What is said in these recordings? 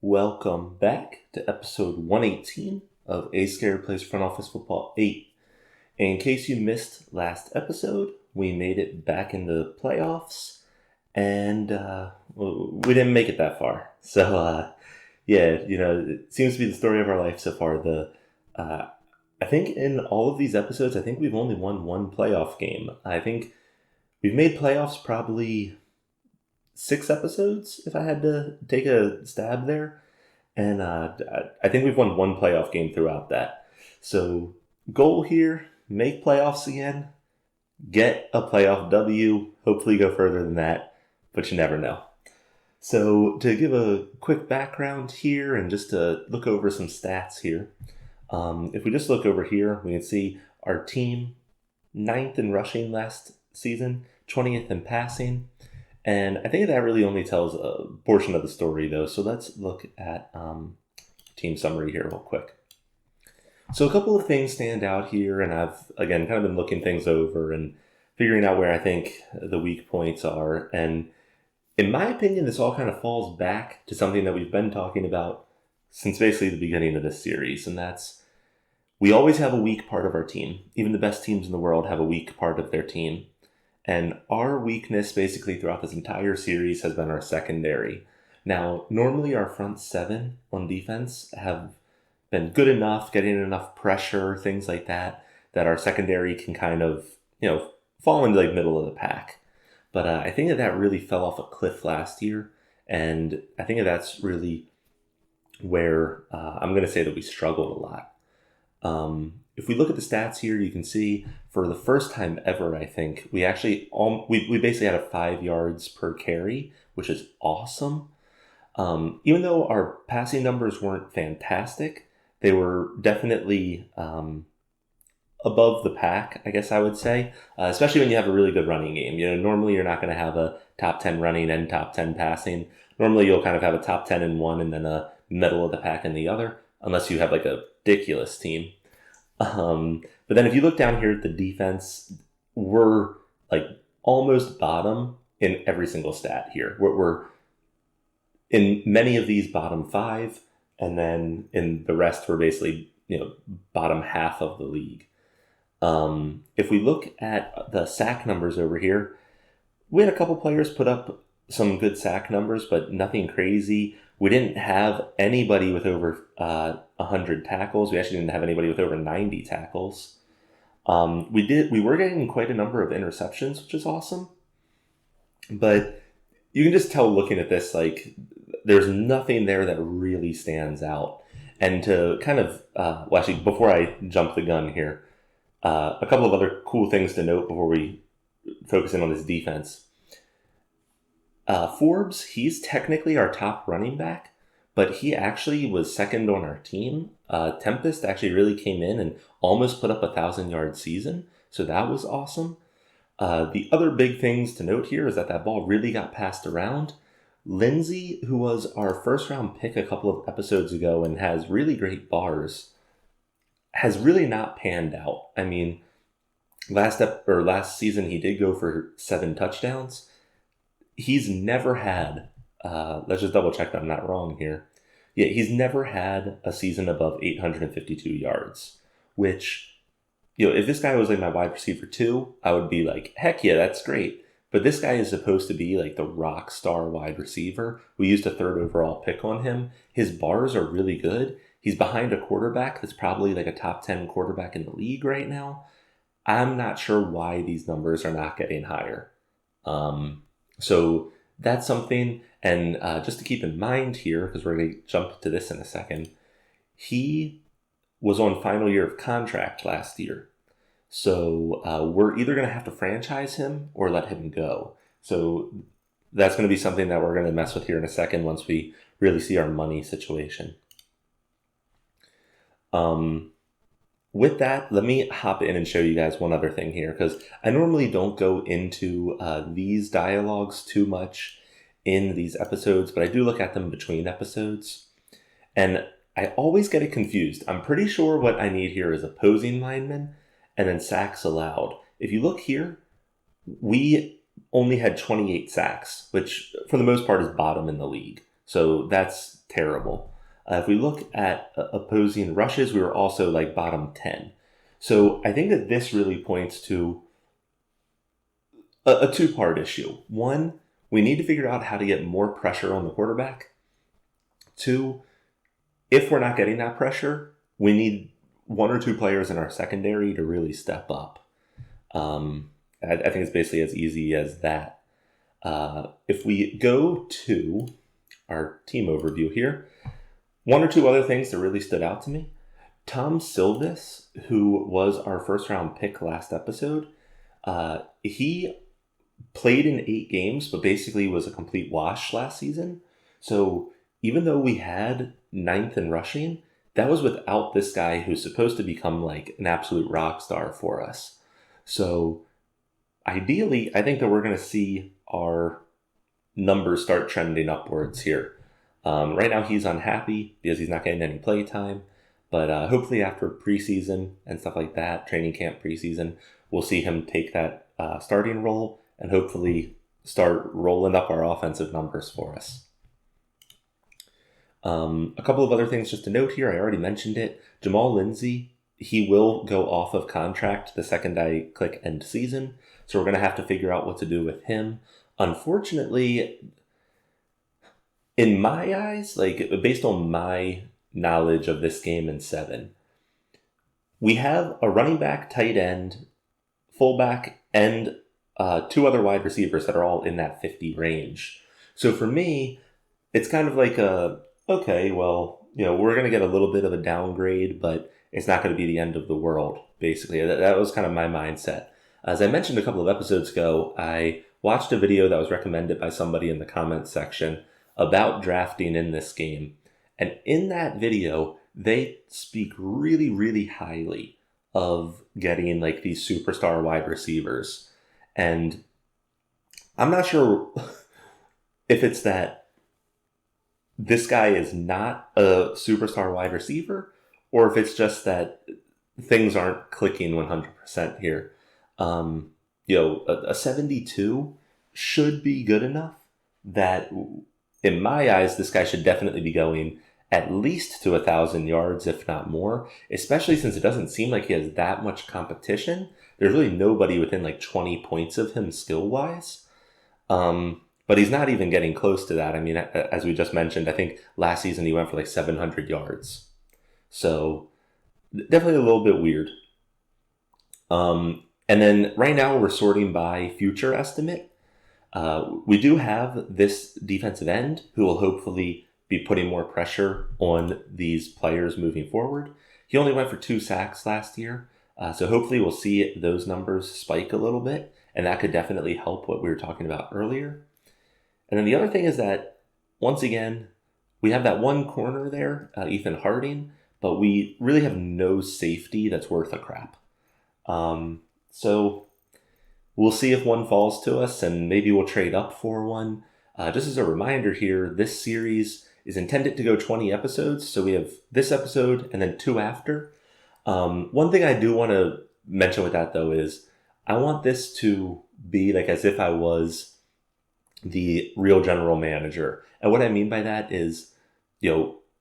Welcome back to episode 118 of AyyScare Plays Front Office Football 8. In case you missed last episode, we made it back in the playoffs, and we didn't make it that far. So, it seems to be the story of our life so far. I think in all of these episodes, I think we've only won one playoff game. I think we've made playoffs probably 6 episodes, if I had to take a stab there. And I think we've won one playoff game throughout that. So, goal here, make playoffs again, get a playoff W, hopefully go further than that, but you never know. So, to give a quick background here and just to look over some stats here, if we just look over here, we can see our team 9th in rushing last season, 20th in passing. And I think that really only tells a portion of the story, though. So let's look at team summary here real quick. So a couple of things stand out here, and I've, again, kind of been looking things over and figuring out where I think the weak points are. And in my opinion, this all kind of falls back to something that we've been talking about since basically the beginning of this series, and that's we always have a weak part of our team. Even the best teams in the world have a weak part of their team. And our weakness basically throughout this entire series has been our secondary. Now, normally our front 7 on defense have been good enough, getting enough pressure, things like that, that our secondary can kind of, fall into like middle of the pack. But I think that really fell off a cliff last year. And I think that's really where I'm going to say that we struggled a lot. If we look at the stats here, you can see for the first time ever, I think, we actually we basically had a 5 yards per carry, which is awesome. Even though our passing numbers weren't fantastic, they were definitely above the pack, I guess I would say, especially when you have a really good running game. Normally you're not going to have a top 10 running and top 10 passing. Normally you'll kind of have a top 10 in one and then a middle of the pack in the other, unless you have like a ridiculous team. But then if you look down here at the defense, we're like almost bottom in every single stat here. We're in many of these bottom 5, and then in the rest we're basically bottom half of the league. If we look at the sack numbers over here, we had a couple players put up some good sack numbers, but nothing crazy. We didn't have anybody with over 100 tackles. We actually didn't have anybody with over 90 tackles. We were getting quite a number of interceptions, which is awesome. But you can just tell looking at this, like, there's nothing there that really stands out. And to kind of, before I jump the gun here, a couple of other cool things to note before we focus in on this defense. Forbes, he's technically our top running back, but he actually was second on our team. Tempest actually really came in and almost put up 1,000-yard season, so that was awesome. The other big things to note here is that ball really got passed around. Lindsay, who was our first-round pick a couple of episodes ago and has really great bars, has really not panned out. I mean, last season he did go for 7 touchdowns. He's never had, let's just double check that I'm not wrong here. Yeah, he's never had a season above 852 yards, which, if this guy was like my wide receiver 2, I would be like, heck yeah, that's great. But this guy is supposed to be like the rock star wide receiver. We used a 3rd overall pick on him. His bars are really good. He's behind a quarterback that's probably like a top 10 quarterback in the league right now. I'm not sure why these numbers are not getting higher. So that's something, and just to keep in mind here, because we're going to jump to this in a second, he was on final year of contract last year. So we're either going to have to franchise him or let him go. So that's going to be something that we're going to mess with here in a second once we really see our money situation. With that, let me hop in and show you guys one other thing here, because I normally don't go into these dialogues too much in these episodes, but I do look at them between episodes. And I always get it confused. I'm pretty sure what I need here is opposing linemen and then sacks allowed. If you look here, we only had 28 sacks, which for the most part is bottom in the league. So that's terrible. If we look at opposing rushes, we were also like bottom 10. So I think that this really points to a two-part issue. One, we need to figure out how to get more pressure on the quarterback. Two, if we're not getting that pressure, we need one or two players in our secondary to really step up. I think it's basically as easy as that. If we go to our team overview here, one or two other things that really stood out to me. Tom Silvis, who was our first round pick last episode, he played in 8 games, but basically was a complete wash last season. So even though we had 9th in rushing, that was without this guy who's supposed to become like an absolute rock star for us. So ideally, I think that we're going to see our numbers start trending upwards here. Right now he's unhappy because he's not getting any play time, but hopefully after preseason and stuff like that, training camp preseason, we'll see him take that starting role and hopefully start rolling up our offensive numbers for us. A couple of other things just to note here. I already mentioned it. Jamal Lindsay, he will go off of contract the second I click end season. So we're going to have to figure out what to do with him. Unfortunately, in my eyes, like based on my knowledge of this game in 7, we have a running back, tight end, fullback, and 2 other wide receivers that are all in that 50 range. So for me, it's kind of like okay, well, we're going to get a little bit of a downgrade, but it's not going to be the end of the world, basically. That was kind of my mindset. As I mentioned a couple of episodes ago, I watched a video that was recommended by somebody in the comments section about drafting in this game. And in that video, they speak really, really highly of getting like these superstar wide receivers. And I'm not sure if it's that this guy is not a superstar wide receiver or if it's just that things aren't clicking 100% here. A 72 should be good enough that in my eyes, this guy should definitely be going at least to 1,000 yards, if not more, especially since it doesn't seem like he has that much competition. There's really nobody within like 20 points of him skill-wise. But he's not even getting close to that. I mean, as we just mentioned, I think last season he went for like 700 yards. So definitely a little bit weird. And then right now we're sorting by future estimate. We do have this defensive end who will hopefully be putting more pressure on these players moving forward. He only went for 2 sacks last year. So hopefully we'll see those numbers spike a little bit. And that could definitely help what we were talking about earlier. And then the other thing is that, once again, we have that one corner there, Ethan Harding, but we really have no safety that's worth a crap. So we'll see if one falls to us, and maybe we'll trade up for one. Just as a reminder here, this series is intended to go 20 episodes, so we have this episode and then 2 after. One thing I do want to mention with that, though, is I want this to be like as if I was the real general manager. And what I mean by that is,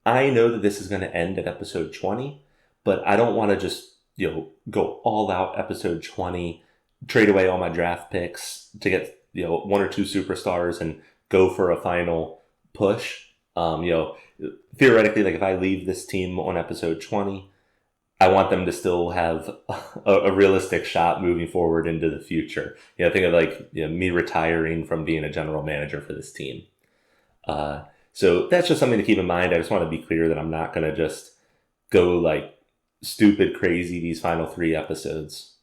I know that this is going to end at episode 20, but I don't want to just, go all out episode 20, trade away all my draft picks to get, 1 or 2 superstars and go for a final push. Theoretically, like if I leave this team on episode 20, I want them to still have a realistic shot moving forward into the future. Think of like me retiring from being a general manager for this team. So that's just something to keep in mind. I just want to be clear that I'm not going to just go like stupid crazy these final 3 episodes.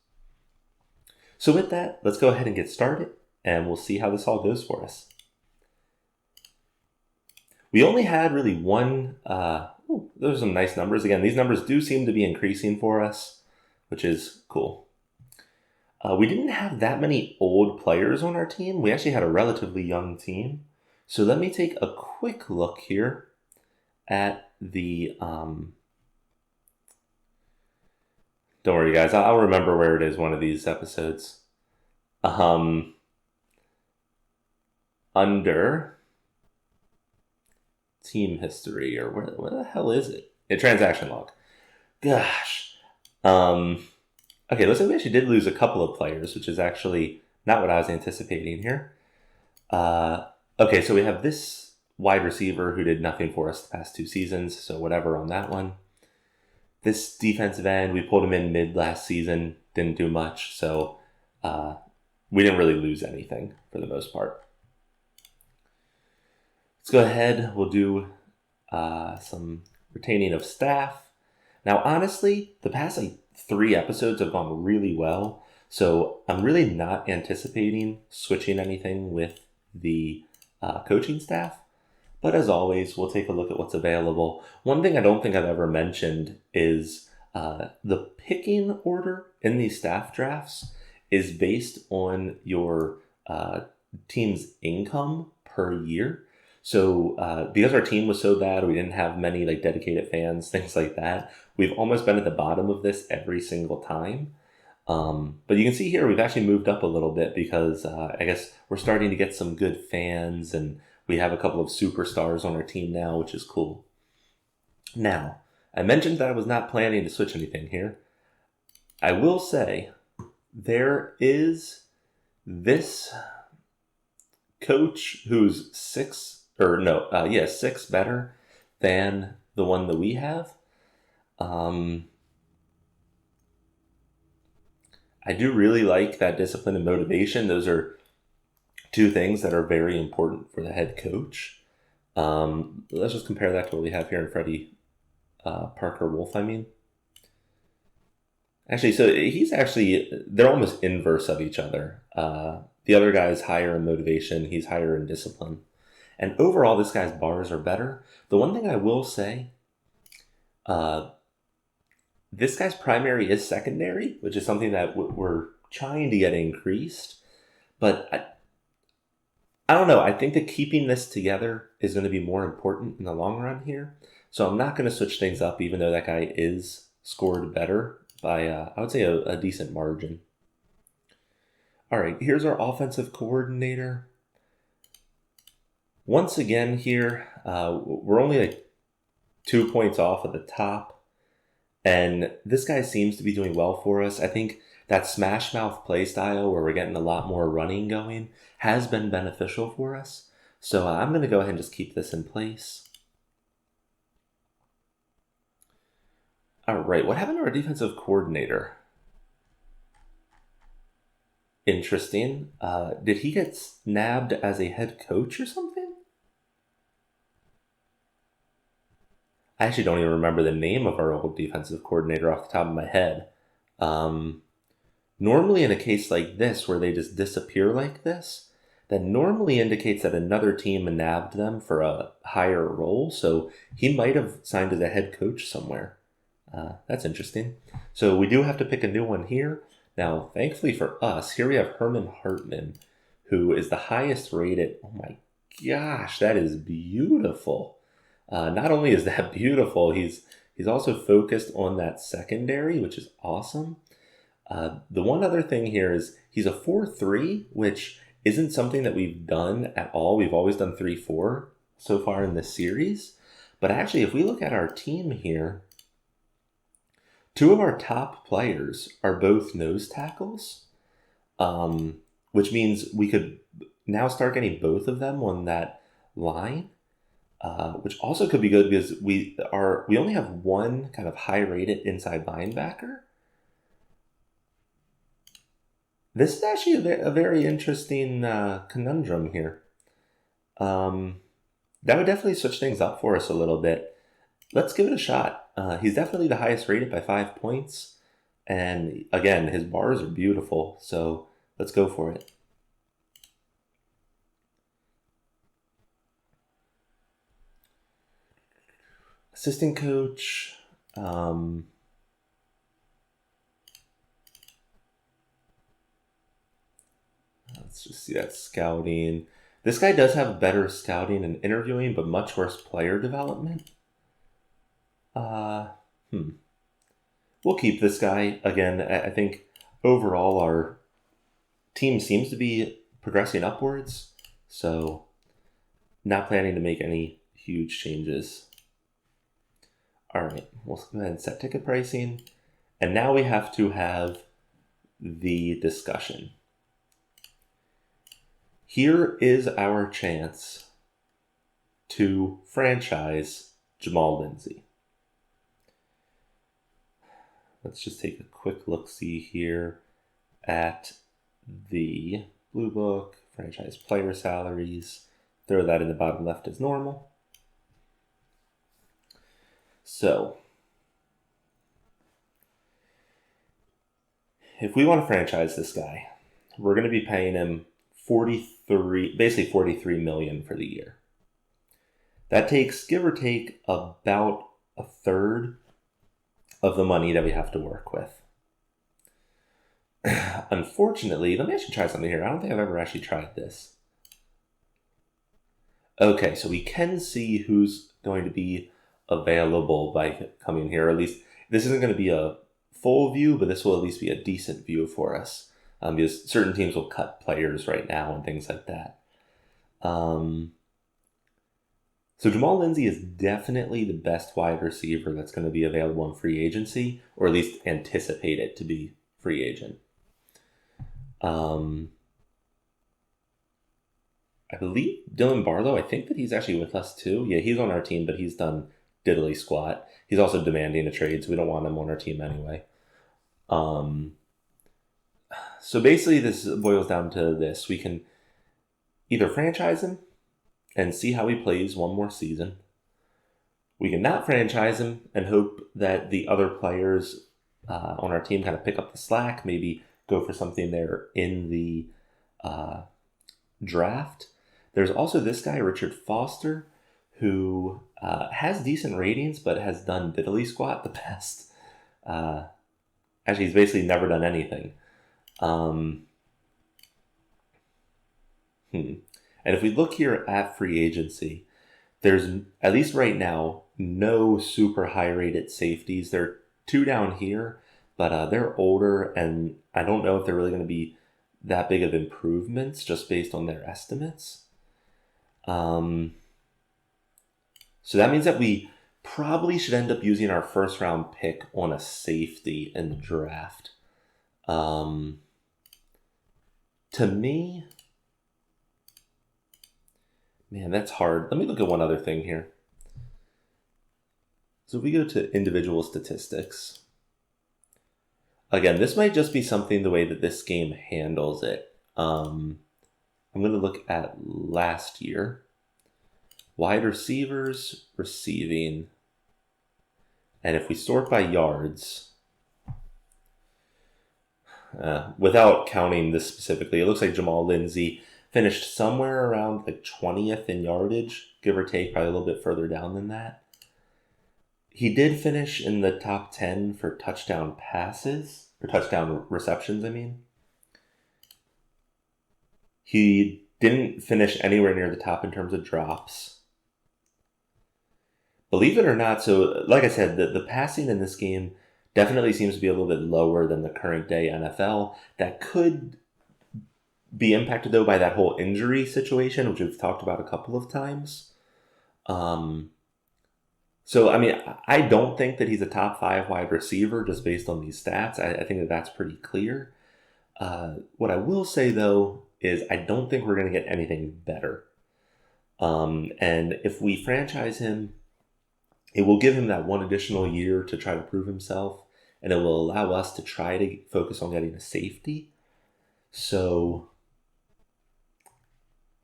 So with that, let's go ahead and get started, and we'll see how this all goes for us. We only had really one... those are some nice numbers. Again, these numbers do seem to be increasing for us, which is cool. We didn't have that many old players on our team. We actually had a relatively young team. So let me take a quick look here at the... Don't worry, guys. I'll remember where it is one of these episodes. Under team history, or where the hell is it? A transaction log. Gosh. Okay, looks like we actually did lose a couple of players, which is actually not what I was anticipating here. Okay, so we have this wide receiver who did nothing for us the past 2 seasons, so whatever on that one. This defensive end, we pulled him in mid last season, didn't do much, so we didn't really lose anything for the most part. Let's go ahead, we'll do some retaining of staff. Now, honestly, the past 3 episodes have gone really well, so I'm really not anticipating switching anything with the coaching staff. But as always, we'll take a look at what's available. One thing I don't think I've ever mentioned is the picking order in these staff drafts is based on your team's income per year. So because our team was so bad, we didn't have many dedicated fans, things like that. We've almost been at the bottom of this every single time. But you can see here we've actually moved up a little bit because I guess we're starting to get some good fans, and we have a couple of superstars on our team now, which is cool. Now, I mentioned that I was not planning to switch anything here. I will say there is this coach who's 6 better than the one that we have. I do really like that discipline and motivation. Those are 2 things that are very important for the head coach. Let's just compare that to what we have here in Freddie Parker Wolf, Actually, so they're almost inverse of each other. The other guy is higher in motivation. He's higher in discipline. And overall, this guy's bars are better. The one thing I will say, this guy's primary is secondary, which is something that we're trying to get increased. But I don't know. I think that keeping this together is going to be more important in the long run here. So I'm not going to switch things up, even though that guy is scored better by, I would say, a decent margin. All right, here's our offensive coordinator. Once again here, we're only 2 points off at the top. And this guy seems to be doing well for us. I think that smash mouth play style where we're getting a lot more running going has been beneficial for us. So I'm going to go ahead and just keep this in place. All right, what happened to our defensive coordinator? Interesting. Did he get nabbed as a head coach or something? I actually don't even remember the name of our old defensive coordinator off the top of my head. Normally in a case like this, where they just disappear like this, that normally indicates that another team nabbed them for a higher role. So he might have signed as a head coach somewhere. That's interesting. So we do have to pick a new one here. Now, thankfully for us, here we have Herman Hartman, who is the highest rated. Oh my gosh, that is beautiful. Not only is that beautiful, he's also focused on that secondary, which is awesome. The one other thing here is he's a 4-3, which isn't something that we've done at all. We've always done 3-4 so far in this series. But actually, if we look at our team here, 2 of our top players are both nose tackles, which means we could now start getting both of them on that line. Which also could be good because we only have one kind of high-rated inside linebacker. This is actually a very interesting conundrum here. That would definitely switch things up for us a little bit. Let's give it a shot. He's definitely the highest rated by 5 points. And again, his bars are beautiful. So let's go for it. Assistant coach. Let's just see that scouting. This guy does have better scouting and interviewing, but much worse player development. We'll keep this guy. Again, I think overall our team seems to be progressing upwards. So not planning to make any huge changes. All right, we'll go ahead and set ticket pricing. And now we have to have the discussion. Here is our chance to franchise Jamal Lindsay. Let's just take a quick look-see here at the Blue Book, franchise player salaries. Throw that in the bottom left as normal. So, if we want to franchise this guy, we're going to be paying him basically $43 million for the year. That takes, give or take, about a third of the money that we have to work with. Unfortunately, let me actually try something here. I don't think I've ever actually tried this. Okay, so we can see who's going to be available by coming here. Or at least this isn't going to be a full view, but this will at least be a decent view for us. Because certain teams will cut players right now and things like that. So Jamal Lindsay is definitely the best wide receiver that's going to be available in free agency, or at least anticipated to be free agent. I believe Dylan Barlow, I think that he's actually with us too. Yeah, he's on our team, but he's done diddly squat. He's also demanding a trade, so we don't want him on our team anyway. So basically this boils down to this. We can either franchise him and see how he plays one more season. We can not franchise him and hope that the other players on our team kind of pick up the slack, maybe go for something there in the draft. There's also this guy, Richard Foster, who has decent ratings, but has done diddly squat the past. Actually, he's basically never done anything. And if we look here at free agency, there's, at least right now, no super high rated safeties. There are two down here, but they're older, and I don't know if they're really going to be that big of improvements just based on their estimates. So that means that we probably should end up using our first round pick on a safety in the draft. To me, man, that's hard. Let me look at one other thing here. So if we go to individual statistics, again, this might just be something the way that this game handles it. I'm going to look at last year. Wide receivers, receiving. And if we sort by yards, without counting this specifically, it looks like Jamal Lindsay finished somewhere around like 20th in yardage, give or take, probably a little bit further down than that. He did finish in the top 10 for touchdown passes, or touchdown receptions, I mean. He didn't finish anywhere near the top in terms of drops. Believe it or not, so like I said, the passing in this game definitely seems to be a little bit lower than the current day NFL. That could be impacted, though, by that whole injury situation, which we've talked about a couple of times. So, I mean, I don't think that he's a top 5 wide receiver just based on these stats. I think that that's pretty clear. What I will say, though, is I don't think we're going to get anything better. And if we franchise him, it will give him that one additional year to try to prove himself, and it will allow us to try to focus on getting a safety. So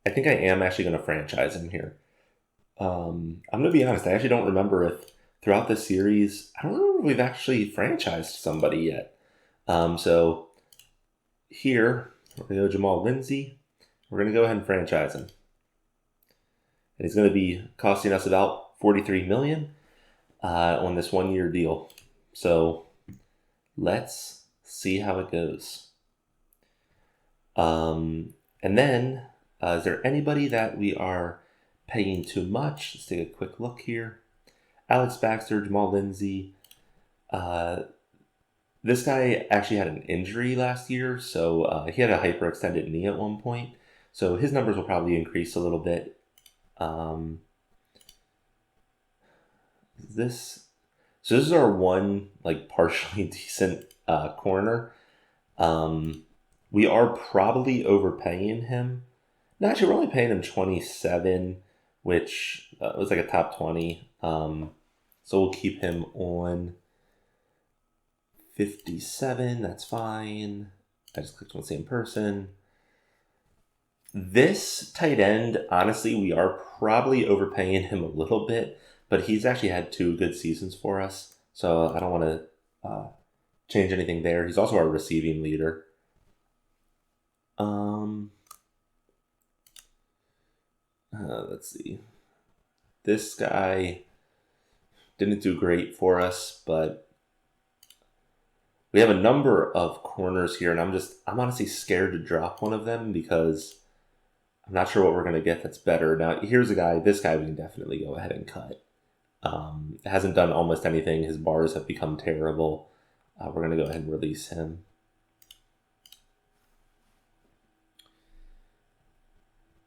I think I am actually going to franchise him here. I'm going to be honest, I actually don't remember if throughout the series, I don't remember if we've actually franchised somebody yet. So here, we're going to go Jamal Lindsay. We're going to go ahead and franchise him. And he's going to be costing us about $43 million on this 1-year deal. So let's see how it goes. And then, is there anybody that we are paying too much? Let's take a quick look here. Alex Baxter, Jamal Lindsay. This guy actually had an injury last year, so he had a hyperextended knee at one point. So his numbers will probably increase a little bit. So this is our one like partially decent corner. We are probably overpaying him. No, actually, we're only paying him 27, which was like a top 20. So we'll keep him on 57. That's fine. I just clicked on the same person. This tight end, honestly, we are probably overpaying him a little bit, but he's actually had 2 good seasons for us. So I don't want to change anything there. He's also our receiving leader. Let's see. This guy didn't do great for us, but we have a number of corners here, and I'm honestly scared to drop one of them because I'm not sure what we're going to get that's better. Now, here's this guy we can definitely go ahead and cut. Hasn't done almost anything. His bars have become terrible. We're going to go ahead and release him.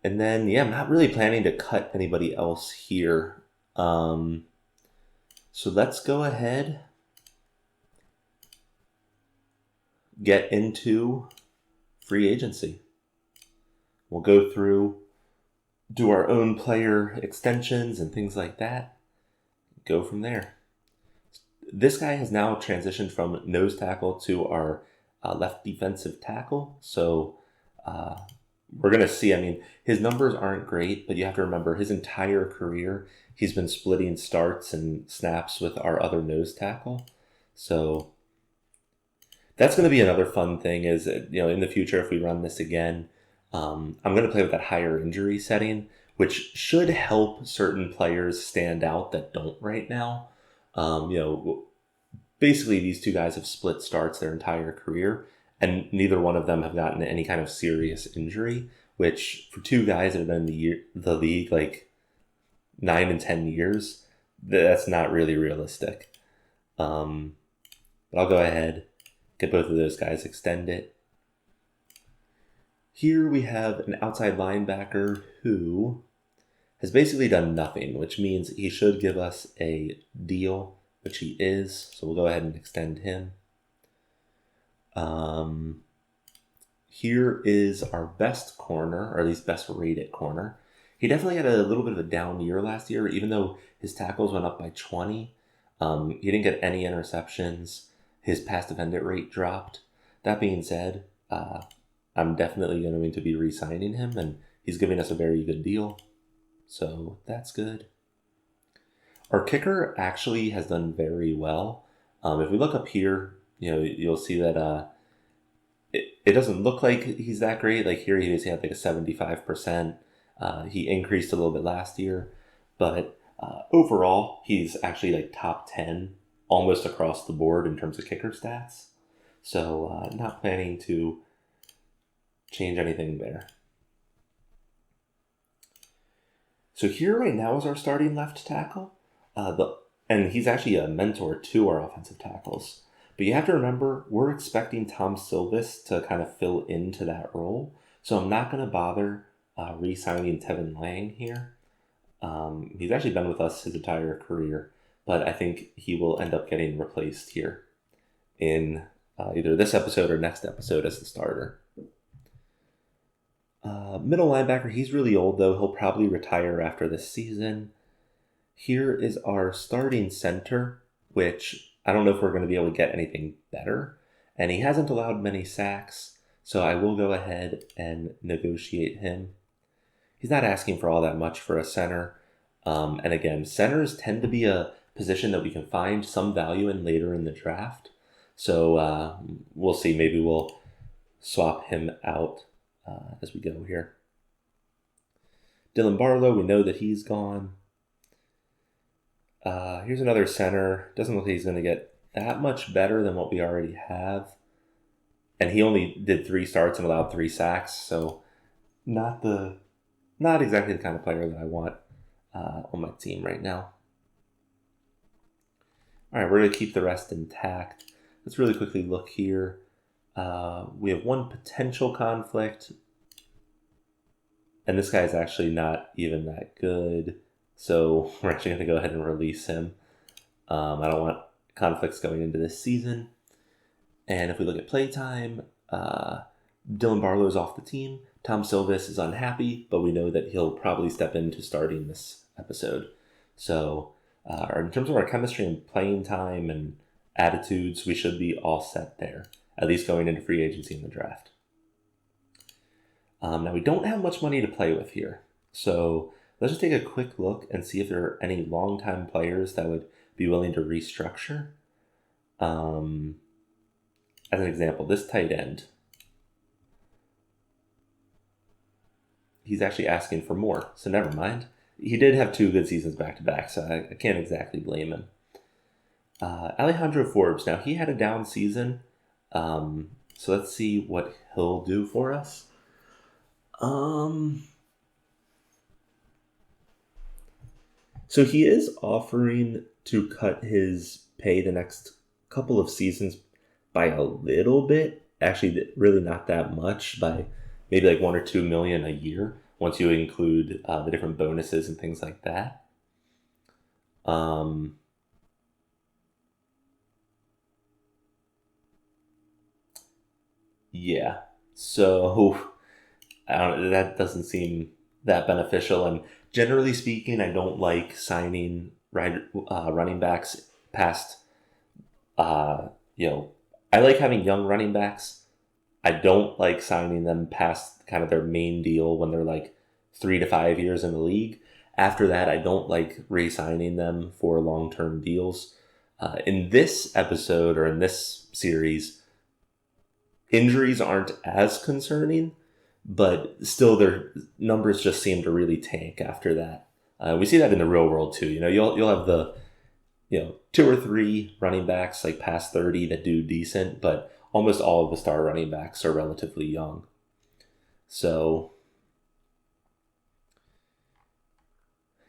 And then, yeah, I'm not really planning to cut anybody else here. So let's go ahead, get into free agency. We'll go through, do our own player extensions and things like that. Go from there. This guy has now transitioned from nose tackle to our left defensive tackle. So we're going to see, I mean, his numbers aren't great, but you have to remember his entire career, he's been splitting starts and snaps with our other nose tackle. So that's going to be another fun thing is, in the future, if we run this again, I'm going to play with that higher injury setting, which should help certain players stand out that don't right now. Basically these 2 guys have split starts their entire career, and neither one of them have gotten any kind of serious injury, which for 2 guys that have been in the league like 9 and 10 years, that's not really realistic. But I'll go ahead, get both of those guys extended. Here we have an outside linebacker who has basically done nothing, which means he should give us a deal, which he is. So we'll go ahead and extend him. Here is our best corner, or at least best rated corner. He definitely had a little bit of a down year last year, even though his tackles went up by 20. He didn't get any interceptions. His pass defended rate dropped. That being said, I'm definitely going to be re-signing him, and he's giving us a very good deal. So that's good. Our kicker actually has done very well. If we look up here, you'll see that it doesn't look like he's that great. Like here he had like a 75%. He increased a little bit last year, but overall he's actually like top 10 almost across the board in terms of kicker stats. So not planning to change anything there. So here right now is our starting left tackle. And he's actually a mentor to our offensive tackles. But you have to remember, we're expecting Tom Silvis to kind of fill into that role. So I'm not going to bother re-signing Tevin Lang here. He's actually been with us his entire career, but I think he will end up getting replaced here in either this episode or next episode as the starter. Middle linebacker, he's really old though. He'll probably retire after this season. Here is our starting center, which I don't know if we're going to be able to get anything better. And he hasn't allowed many sacks, so I will go ahead and negotiate him. He's not asking for all that much for a center. And again, centers tend to be a position that we can find some value in later in the draft. So we'll see. Maybe we'll swap him out as we go here. Dylan Barlow, we know that he's gone. Here's another center. Doesn't look like he's going to get that much better than what we already have. And he only did 3 starts and allowed 3 sacks, so not exactly the kind of player that I want on my team right now. All right, we're going to keep the rest intact. Let's really quickly look here. We have one potential conflict, and this guy's actually not even that good. So we're actually going to go ahead and release him. I don't want conflicts going into this season. And if we look at playtime, Dylan Barlow's off the team. Tom Silvis is unhappy, but we know that he'll probably step into starting this episode. So in terms of our chemistry and playing time and attitudes, we should be all set there, at least going into free agency in the draft. Now, we don't have much money to play with here. So let's just take a quick look and see if there are any longtime players that would be willing to restructure. As an example, this tight end, he's actually asking for more, so never mind. He did have 2 good seasons back-to-back, so I can't exactly blame him. Alejandro Forbes, now he had a down season, so let's see what he'll do for us. So he is offering to cut his pay the next couple of seasons by a little bit. Actually, really not that much, by maybe like $1 or $2 million a year once you include the different bonuses and things like that. Yeah, so that doesn't seem that beneficial. And generally speaking, I don't like signing running backs past, I like having young running backs. I don't like signing them past kind of their main deal when they're like 3 to 5 years in the league. After that, I don't like re-signing them for long-term deals. In this episode or in this series, injuries aren't as concerning, but still their numbers just seem to really tank after that. We see that in the real world too. You'll have the 2 or 3 running backs like past 30 that do decent, but almost all of the star running backs are relatively young. So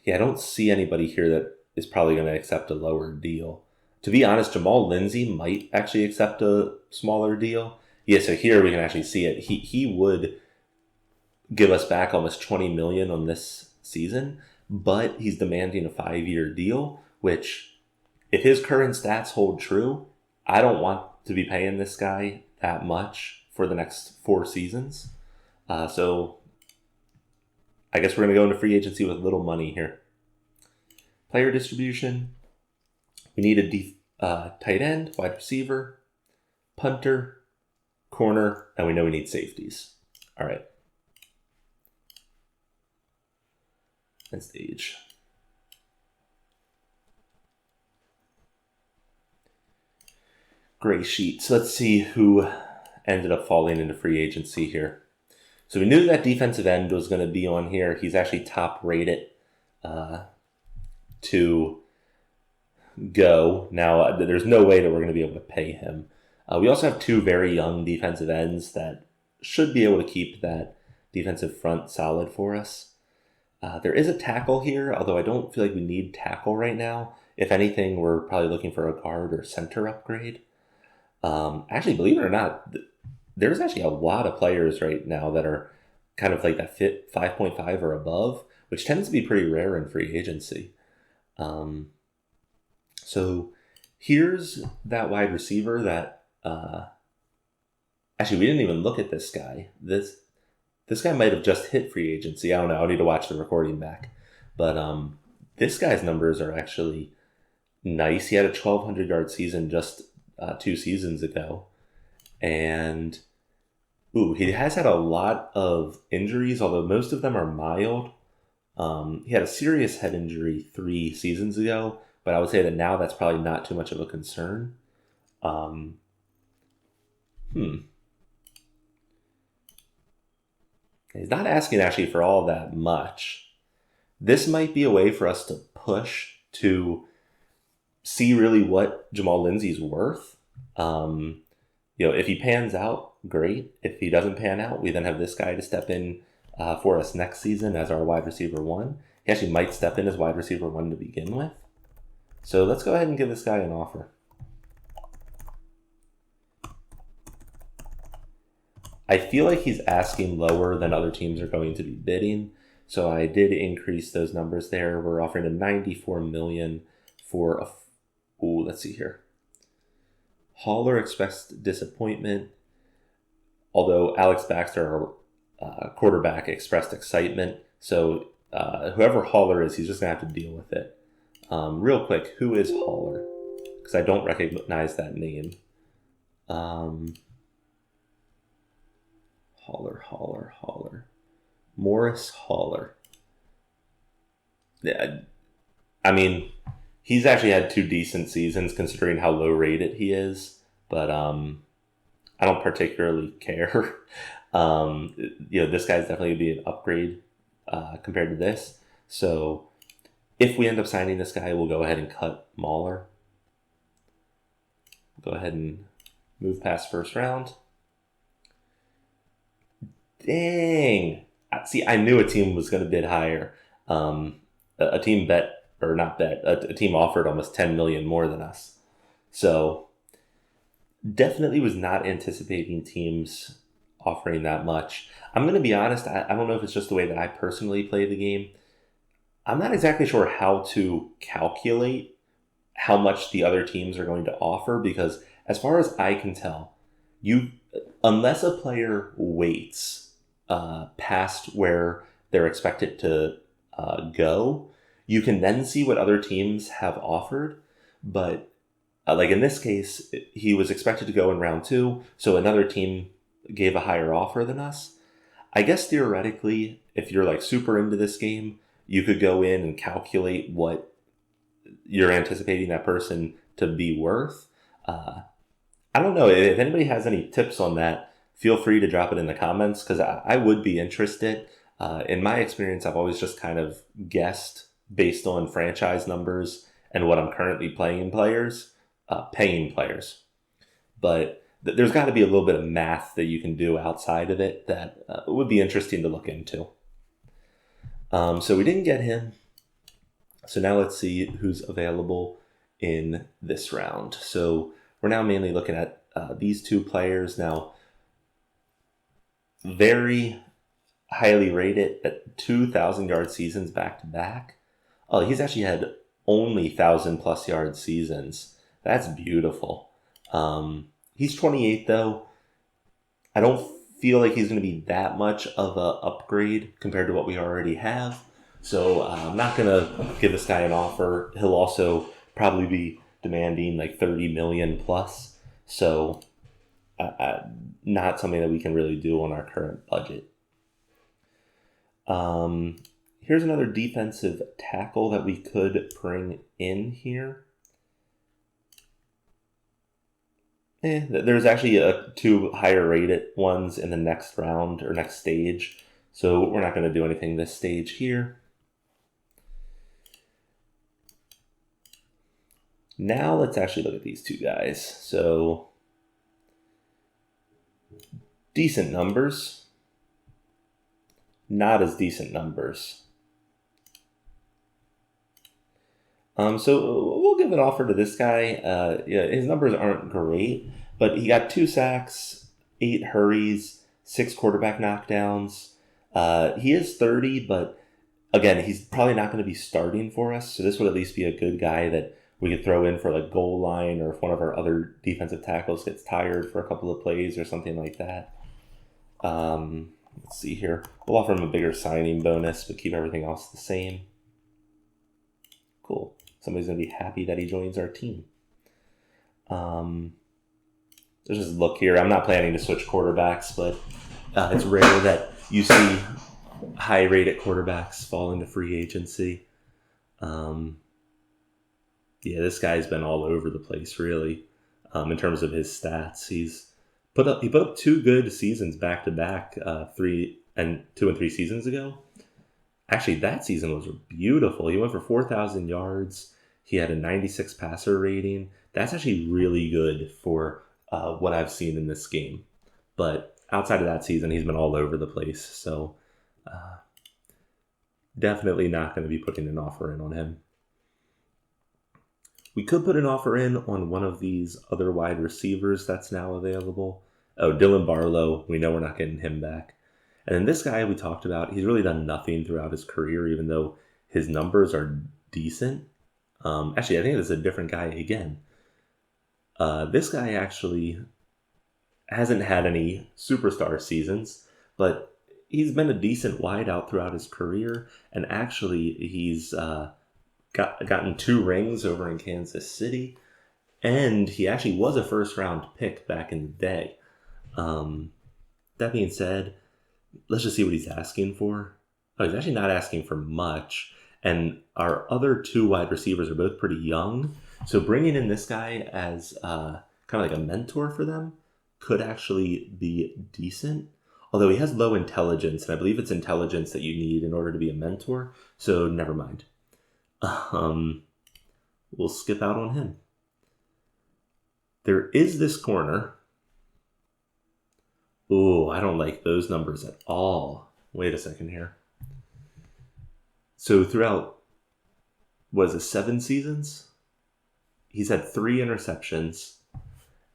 yeah, I don't see anybody here that is probably going to accept a lower deal. To be honest, Jamal Lindsay might actually accept a smaller deal. Yeah, so here we can actually see it. He would give us back almost $20 million on this season, but he's demanding a 5-year deal, which, if his current stats hold true, I don't want to be paying this guy that much for the next 4 seasons. So I guess we're going to go into free agency with little money here. Player distribution. We need a tight end, wide receiver, punter, corner, and we know we need safeties. All right. And stage. Gray sheet. So let's see who ended up falling into free agency here. So we knew that defensive end was going to be on here. He's actually top rated to go. Now, there's no way that we're going to be able to pay him. We also have 2 very young defensive ends that should be able to keep that defensive front solid for us. There is a tackle here, although I don't feel like we need tackle right now. If anything, we're probably looking for a guard or center upgrade. Actually, believe it or not, there's actually a lot of players right now that are kind of like that fit 5.5 or above, which tends to be pretty rare in free agency. So here's that wide receiver that, actually, we didn't even look at this guy. This guy might have just hit free agency. I don't know. I'll need to watch the recording back. But this guy's numbers are actually nice. He had a 1,200-yard season just 2 seasons ago. And he has had a lot of injuries, although most of them are mild. He had a serious head injury 3 seasons ago, but I would say that now that's probably not too much of a concern. He's not asking actually for all that much. This might be a way for us to push to see really what Jamal Lindsay's worth. If he pans out, great. If he doesn't pan out, we then have this guy to step in for us next season as our wide receiver 1. He actually might step in as wide receiver 1 to begin with. So let's go ahead and give this guy an offer. I feel like he's asking lower than other teams are going to be bidding, so I did increase those numbers there. We're offering him $94 million for let's see here. Haller expressed disappointment, although Alex Baxter, our quarterback, expressed excitement. So whoever Haller is, he's just going to have to deal with it. Real quick, who is Haller? Because I don't recognize that name. Haller. Morris Haller. Yeah, I mean, he's actually had 2 decent seasons considering how low rated he is, but I don't particularly care. This guy's definitely gonna be an upgrade compared to this. So if we end up signing this guy, we'll go ahead and cut Mahler. Go ahead and move past first round. Dang. See, I knew a team was going to bid higher. A team a team offered almost 10 million more than us. So definitely was not anticipating teams offering that much. I'm going to be honest, I don't know if it's just the way that I personally play the game. I'm not exactly sure how to calculate how much the other teams are going to offer, because as far as I can tell, unless a player waits past where they're expected to go, you can then see what other teams have offered. But like in this case, he was expected to go in round 2, so another team gave a higher offer than us. I guess theoretically, if you're like super into this game, you could go in and calculate what you're anticipating that person to be worth. I don't know if anybody has any tips on that. Feel free to drop it in the comments, because I would be interested. In my experience, I've always just kind of guessed based on franchise numbers and what I'm currently paying players. But there's got to be a little bit of math that you can do outside of it that would be interesting to look into. So we didn't get him. So now let's see who's available in this round. So we're now mainly looking at these 2 players. Now, very highly rated at 2,000-yard seasons back to back. Oh, he's actually had only 1,000+ yard seasons. That's beautiful. He's 28 though. I don't feel like he's going to be that much of a upgrade compared to what we already have. So I'm not going to give this guy an offer. He'll also probably be demanding like 30 million plus. So not something that we can really do on our current budget. Here's another defensive tackle that we could bring in here. There's actually 2 higher rated ones in the next round or next stage. So we're not going to do anything this stage here. Now let's actually look at these 2 guys. So decent numbers, not as decent numbers. So we'll give an offer to this guy. His numbers aren't great, but he got 2 sacks, 8 hurries, 6 quarterback knockdowns. He is 30, but again, he's probably not going to be starting for us. So this would at least be a good guy that we could throw in for like goal line, or if one of our other defensive tackles gets tired for a couple of plays or something like that. Let's see here. We'll offer him a bigger signing bonus, but keep everything else the same. Cool. Somebody's going to be happy that he joins our team. Let's just look here. I'm not planning to switch quarterbacks, but it's rare that you see high-rated quarterbacks fall into free agency. This guy's been all over the place, really, in terms of his stats. He put up 2 good seasons back to back, 2 and 3 seasons ago. Actually, that season was beautiful. He went for 4,000 yards. He had a 96 passer rating. That's actually really good for what I've seen in this game. But outside of that season, he's been all over the place. So definitely not going to be putting an offer in on him. We could put an offer in on one of these other wide receivers that's now available. Oh, Dylan Barlow. We know we're not getting him back. And then this guy we talked about, he's really done nothing throughout his career, even though his numbers are decent. Actually, I think this is a different guy again. This guy actually hasn't had any superstar seasons, but he's been a decent wideout throughout his career, and actually he's gotten 2 rings over in Kansas City, and he actually was a first-round pick back in the day. That being said, let's just see what he's asking for. Oh, he's actually not asking for much, and our other 2 wide receivers are both pretty young, so bringing in this guy as kind of like a mentor for them could actually be decent. Although he has low intelligence, and I believe it's intelligence that you need in order to be a mentor, so never mind. We'll skip out on him. There is this corner. Ooh, I don't like those numbers at all. Wait a second here. So throughout, 7 seasons? He's had 3 interceptions,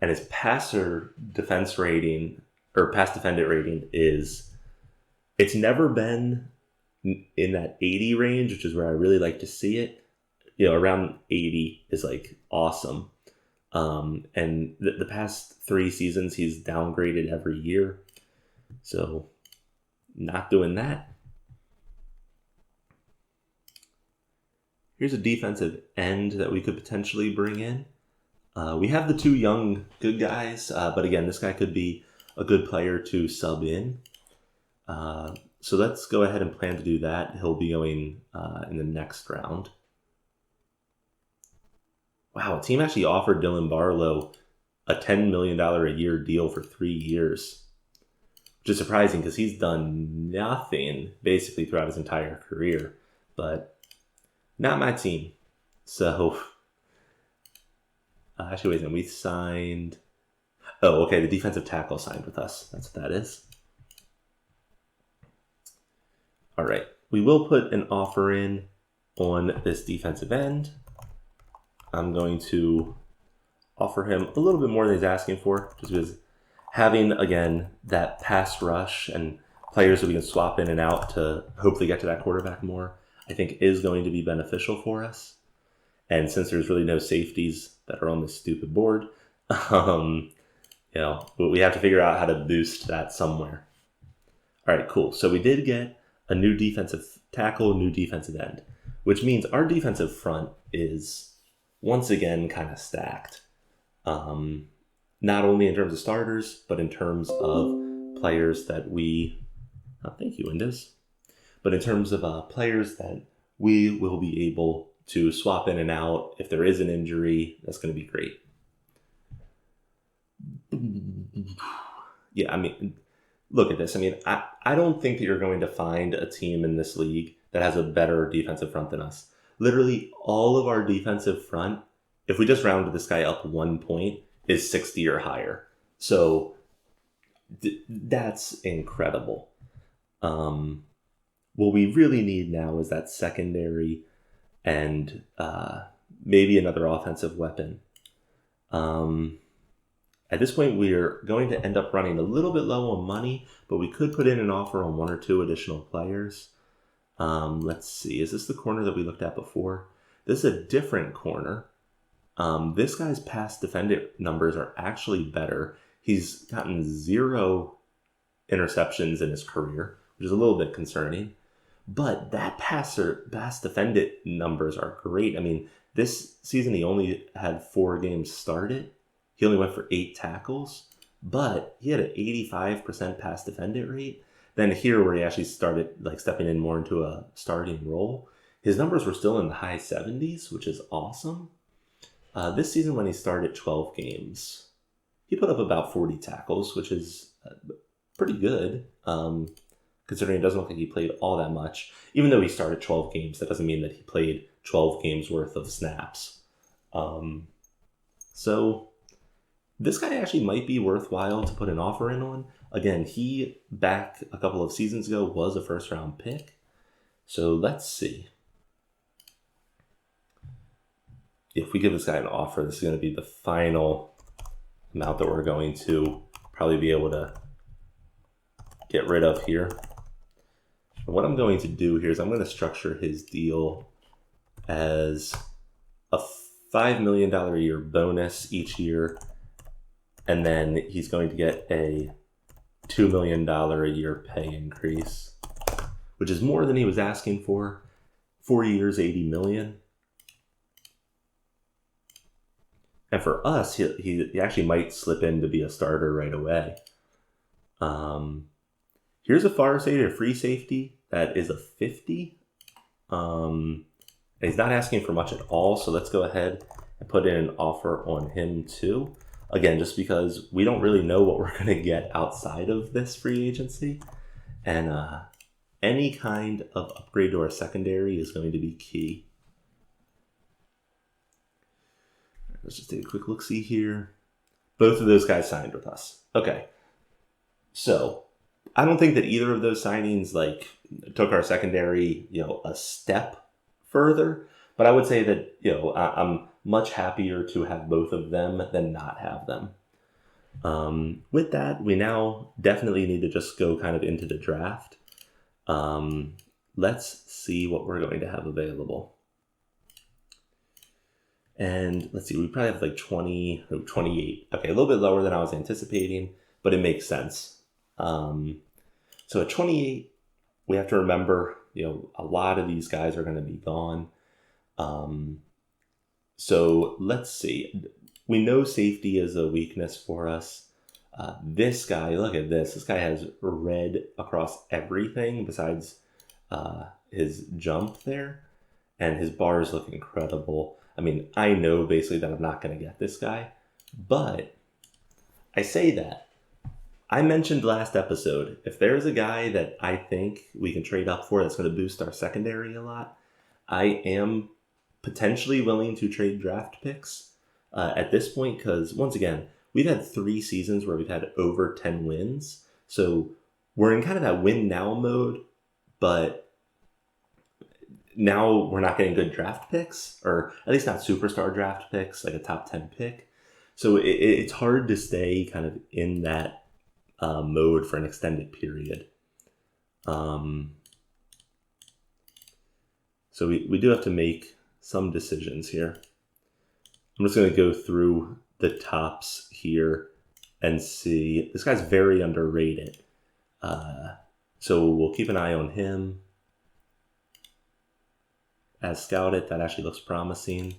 and his passer defense rating, or pass defended rating it's never been in that 80 range, which is where I really like to see it. Around 80 is like awesome. And the past 3 seasons, he's downgraded every year. So, not doing that. Here's a defensive end that we could potentially bring in. We have the 2 young good guys, but again, this guy could be a good player to sub in. So let's go ahead and plan to do that. He'll be going in the next round. Wow, a team actually offered Dylan Barlow a $10 million a year deal for 3 years. Which is surprising because he's done nothing basically throughout his entire career. But not my team. So, actually, wait a minute. We signed... Oh, okay, the defensive tackle signed with us. That's what that is. All right, we will put an offer in on this defensive end. I'm going to offer him a little bit more than he's asking for, just because having, again, that pass rush and players that we can swap in and out to hopefully get to that quarterback more, I think is going to be beneficial for us. And since there's really no safeties that are on this stupid board, we have to figure out how to boost that somewhere. All right, cool. So we did get a new defensive tackle, new defensive end, which means our defensive front is once again kind of stacked. Not only in terms of starters, but in terms of players that we... thank you, Windows. But in terms of players that we will be able to swap in and out. If there is an injury, that's going to be great. Yeah, I mean, look at this. I mean, I don't think that you're going to find a team in this league that has a better defensive front than us. Literally, all of our defensive front, if we just rounded this guy up 1 point, is 60 or higher. So that's incredible. What we really need now is that secondary and maybe another offensive weapon. At this point, we're going to end up running a little bit low on money, but we could put in an offer on 1 or 2 additional players. Let's see. Is this the corner that we looked at before? This is a different corner. This guy's pass defended numbers are actually better. He's gotten 0 interceptions in his career, which is a little bit concerning. But that pass defended numbers are great. I mean, this season he only had 4 games started. He only went for 8 tackles, but he had an 85% pass defended rate. Then here, where he actually started stepping in more into a starting role, his numbers were still in the high 70s, which is awesome. This season, when he started 12 games, he put up about 40 tackles, which is pretty good, considering it doesn't look like he played all that much. Even though he started 12 games, that doesn't mean that he played 12 games worth of snaps. So this guy actually might be worthwhile to put an offer in on. Again, he, back a couple of seasons ago, was a first-round pick. So let's see. If we give this guy an offer, this is going to be the final amount that we're going to probably be able to get rid of here. And what I'm going to do here is I'm going to structure his deal as a $5 million a year bonus each year, and then he's going to get a $2 million a year pay increase, which is more than he was asking for. 4 years, $80 million. And for us, he actually might slip in to be a starter right away. Here's a free safety that is a 50. He's not asking for much at all, so let's go ahead and put in an offer on him too. Again, just because we don't really know what we're going to get outside of this free agency. And any kind of upgrade to our secondary is going to be key. Let's just take a quick look-see here. Both of those guys signed with us. Okay. So I don't think that either of those signings took our secondary, a step further. But I would say that, I'm much happier to have both of them than not have them. With that, we now definitely need to just go kind of into the draft. Let's see what we're going to have available. And let's see, we probably have 28. Okay, a little bit lower than I was anticipating, but it makes sense. So at 28, we have to remember, a lot of these guys are going to be gone. So let's see. We know safety is a weakness for us. This guy, look at this. This guy has red across everything besides his jump there. And his bars look incredible. I mean, I know basically that I'm not going to get this guy. But I say that. I mentioned last episode, if there's a guy that I think we can trade up for that's going to boost our secondary a lot, I am potentially willing to trade draft picks at this point because, once again, we've had 3 seasons where we've had over 10 wins. So we're in kind of that win now mode, but now we're not getting good draft picks, or at least not superstar draft picks, like a top 10 pick. So it's hard to stay kind of in that mode for an extended period. So we do have to make some decisions here. I'm just going to go through the tops here and see. This guy's very underrated. So we'll keep an eye on him. As scouted, that actually looks promising.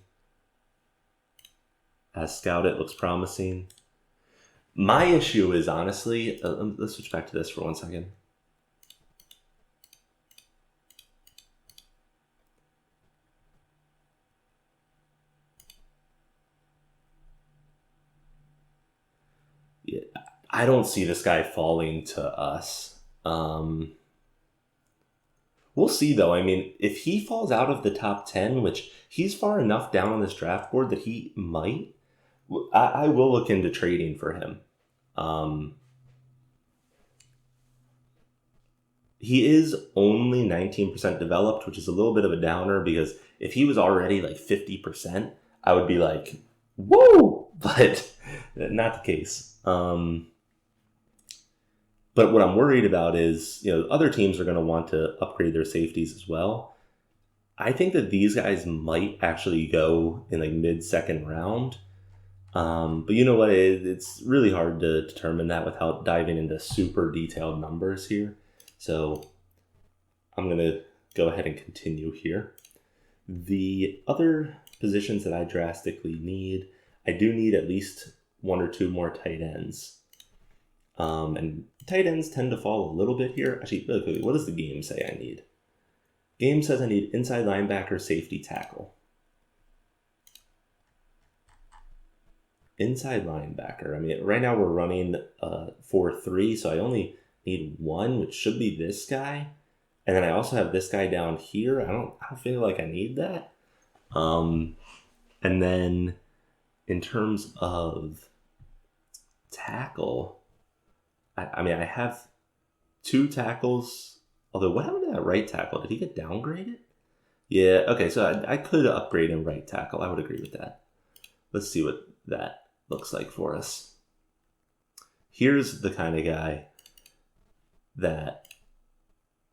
As scouted, looks promising. My issue is, honestly, let's switch back to this for 1 second. Yeah, I don't see this guy falling to us. We'll see, though. I mean, if he falls out of the top 10, which he's far enough down on this draft board that he might, I will look into trading for him. He is only 19% developed, which is a little bit of a downer because if he was already 50%, I would be like, whoa! But not the case. But what I'm worried about is, other teams are going to want to upgrade their safeties as well. I think that these guys might actually go in mid-second round. But you know what? It's really hard to determine that without diving into super detailed numbers here. So I'm going to go ahead and continue here. The other positions that I drastically need, I do need at least 1 or 2 more tight ends. And tight ends tend to fall a little bit here. Actually, really quickly, what does the game say I need? Game says I need inside linebacker, safety, tackle. Inside linebacker. I mean, right now we're running 4-3, so I only need 1, which should be this guy. And then I also have this guy down here. I don't feel like I need that. And then in terms of tackle, I mean, I have 2 tackles. Although, what happened to that right tackle? Did he get downgraded? Yeah, okay, so I could upgrade him right tackle. I would agree with that. Let's see what that looks like for us. Here's the kind of guy that...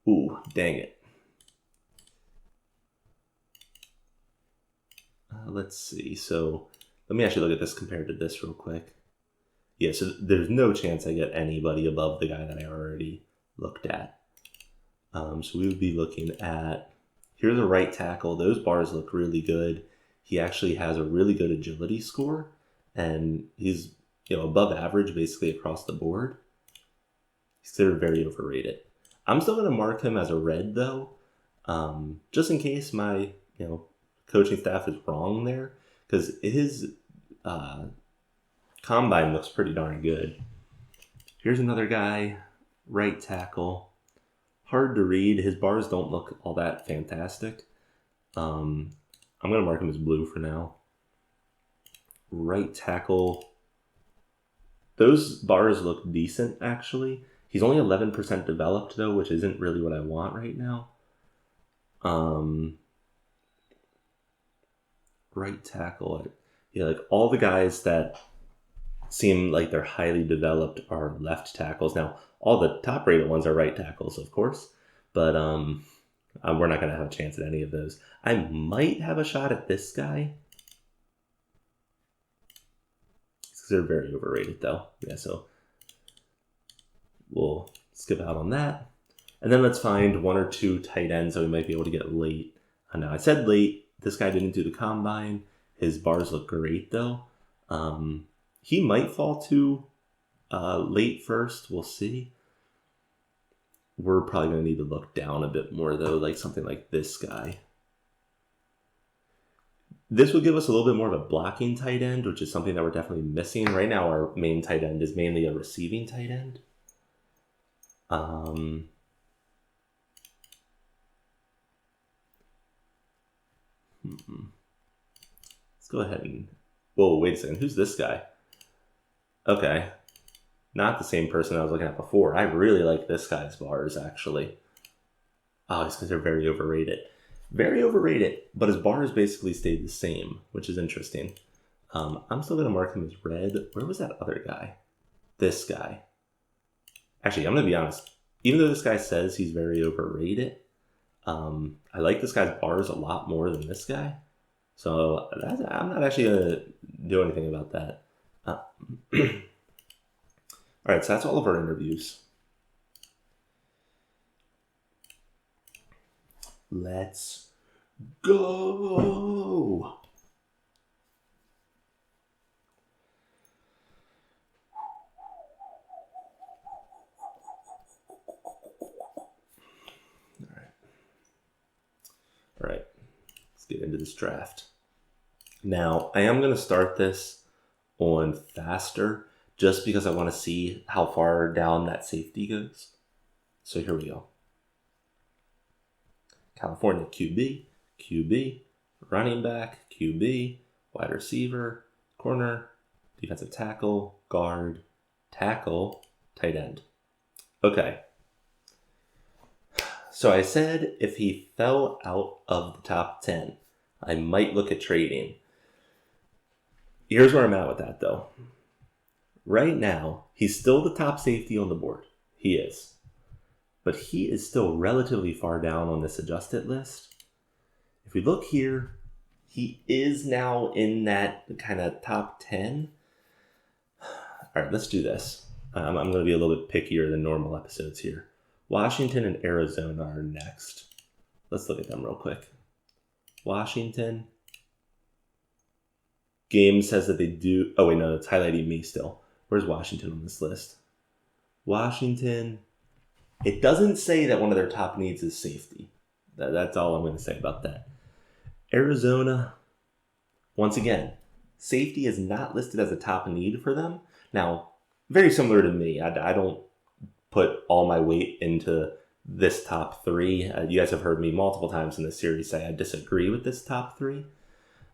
Ooh, dang it. Let's see. So let me actually look at this compared to this real quick. Yeah, so there's no chance I get anybody above the guy that I already looked at. So we would be looking at, here's a right tackle. Those bars look really good. He actually has a really good agility score, and he's above average basically across the board. He's considered very overrated. I'm still going to mark him as a red though, just in case my coaching staff is wrong there, because his combine looks pretty darn good. Here's another guy, right tackle. Hard to read. His bars don't look all that fantastic. I'm going to mark him as blue for now. Right tackle. Those bars look decent, actually. He's only 11% developed, though, which isn't really what I want right now. Right tackle. Yeah, like all the guys that seem like they're highly developed are left tackles. Now, all the top rated ones are right tackles, of course, but we're not going to have a chance at any of those. I might have a shot at this guy. They're very overrated, though. Yeah, so we'll skip out on that. And then let's find one or two tight ends that we might be able to get late. Now, I said late. This guy didn't do the combine. His bars look great, though. He might fall to late first. We'll see. We're probably going to need to look down a bit more, though, like something like this guy. This would give us a little bit more of a blocking tight end, which is something that we're definitely missing. Right now, our main tight end is mainly a receiving tight end. Let's go ahead and... Whoa, wait a second. Who's this guy? Okay. Not the same person I was looking at before. I really like this guy's bars, actually. Oh, he's considered very overrated. Very overrated, but his bars basically stayed the same, which is interesting. I'm still going to mark him as red. Where was that other guy? This guy. Actually, I'm going to be honest. Even though this guy says he's very overrated, I like this guy's bars a lot more than this guy. So I'm not actually going to do anything about that. All right, so that's all of our interviews. Let's go! All right, let's get into this draft. Now, I am going to start this on faster just because I want to see how far down that safety goes. So here we go. California QB, QB, running back, QB, wide receiver, corner, defensive tackle, guard, tackle, tight end. Okay. So I said if he fell out of the top 10, I might look at trading. Here's where I'm at with that, though. Right now, he's still the top safety on the board. He is. But he is still relatively far down on this adjusted list. If we look here, he is now in that kind of top 10. All right, let's do this. I'm going to be a little bit pickier than normal episodes here. Washington and Arizona are next. Let's look at them real quick. Washington. Game says that they do... Oh, wait, no, it's highlighting me still. Where's Washington on this list? Washington... It doesn't say that one of their top needs is safety. That's all I'm going to say about that. Arizona, once again, safety is not listed as a top need for them. Now, very similar to me. I don't put all my weight into this top three. You guys have heard me multiple times in this series say I disagree with this top three.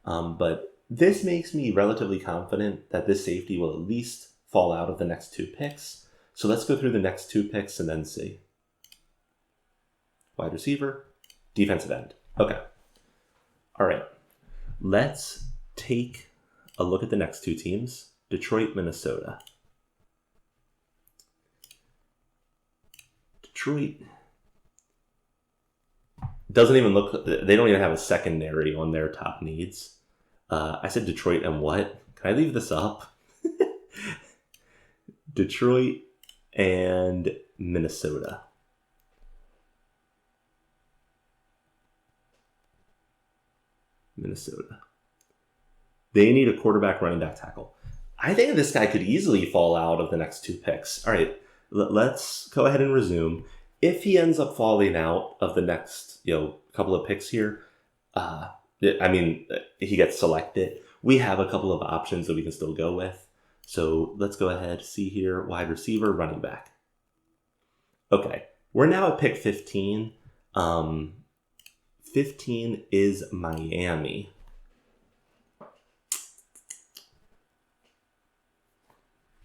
But this makes me relatively confident that this safety will at least fall out of the next two picks. So let's go through the next two picks and then see. Wide receiver, defensive end. Okay. All right. Let's take a look at the next two teams. Detroit, Minnesota. Detroit doesn't even look... They don't even have a secondary on their top needs. I said Detroit and what? Can I leave this up? Detroit and Minnesota. Minnesota. They need a quarterback, running back, tackle. I think this guy could easily fall out of the next 2 picks. All right, let's go ahead and resume. If he ends up falling out of the next, couple of picks here, he gets selected. We have a couple of options that we can still go with. So let's go ahead, see here, wide receiver, running back. Okay, we're now at pick 15. 15 is Miami.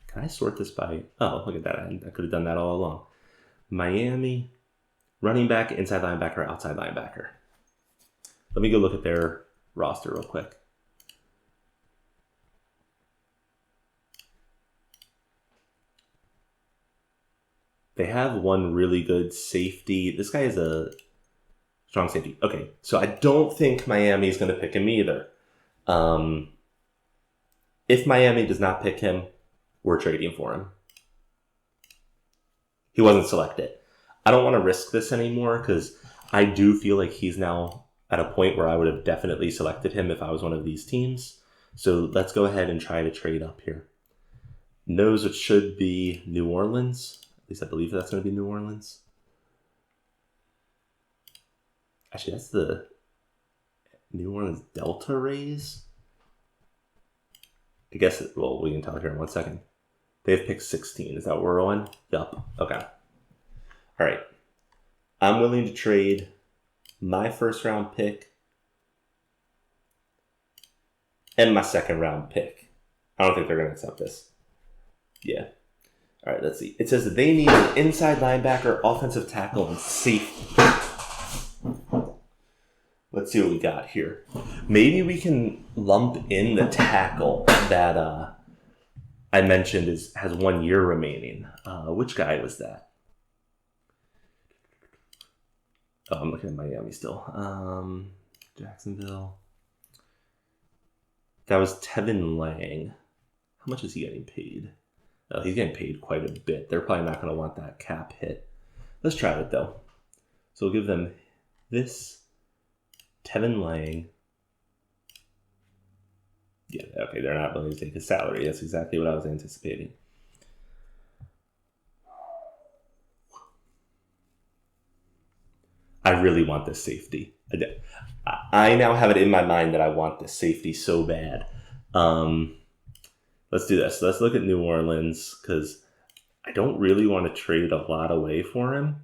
Can I sort this by... Oh, look at that. I could have done that all along. Miami, running back, inside linebacker, outside linebacker. Let me go look at their roster real quick. They have one really good safety. This guy is a strong safety. Okay, so I don't think Miami is going to pick him either. If Miami does not pick him, we're trading for him. He wasn't selected. I don't want to risk this anymore because I do feel like he's now at a point where I would have definitely selected him if I was one of these teams. So let's go ahead and try to trade up here. Knows it should be New Orleans. At least I believe that's going to be New Orleans. Actually, that's the New Orleans Delta Rays. I guess, well, we can tell here in 1 second. They have picked 16. Is that what we're on? Yup. Okay. All right. I'm willing to trade my first round pick and my second round pick. I don't think they're going to accept this. Yeah. All right, let's see. It says that they need an inside linebacker, offensive tackle, and safety. Let's see what we got here. Maybe we can lump in the tackle that I mentioned has 1 year remaining. Which guy was that? Oh, I'm looking at Miami still. Jacksonville. That was Tevin Lang. How much is he getting paid? Oh, he's getting paid quite a bit. They're probably not going to want that cap hit. Let's try it, though. So we'll give them this. Tevin Lang. Yeah, okay, they're not willing to take his salary. That's exactly what I was anticipating. I really want this safety. I now have it in my mind that I want this safety so bad. Let's do this. Let's look at New Orleans because I don't really want to trade a lot away for him.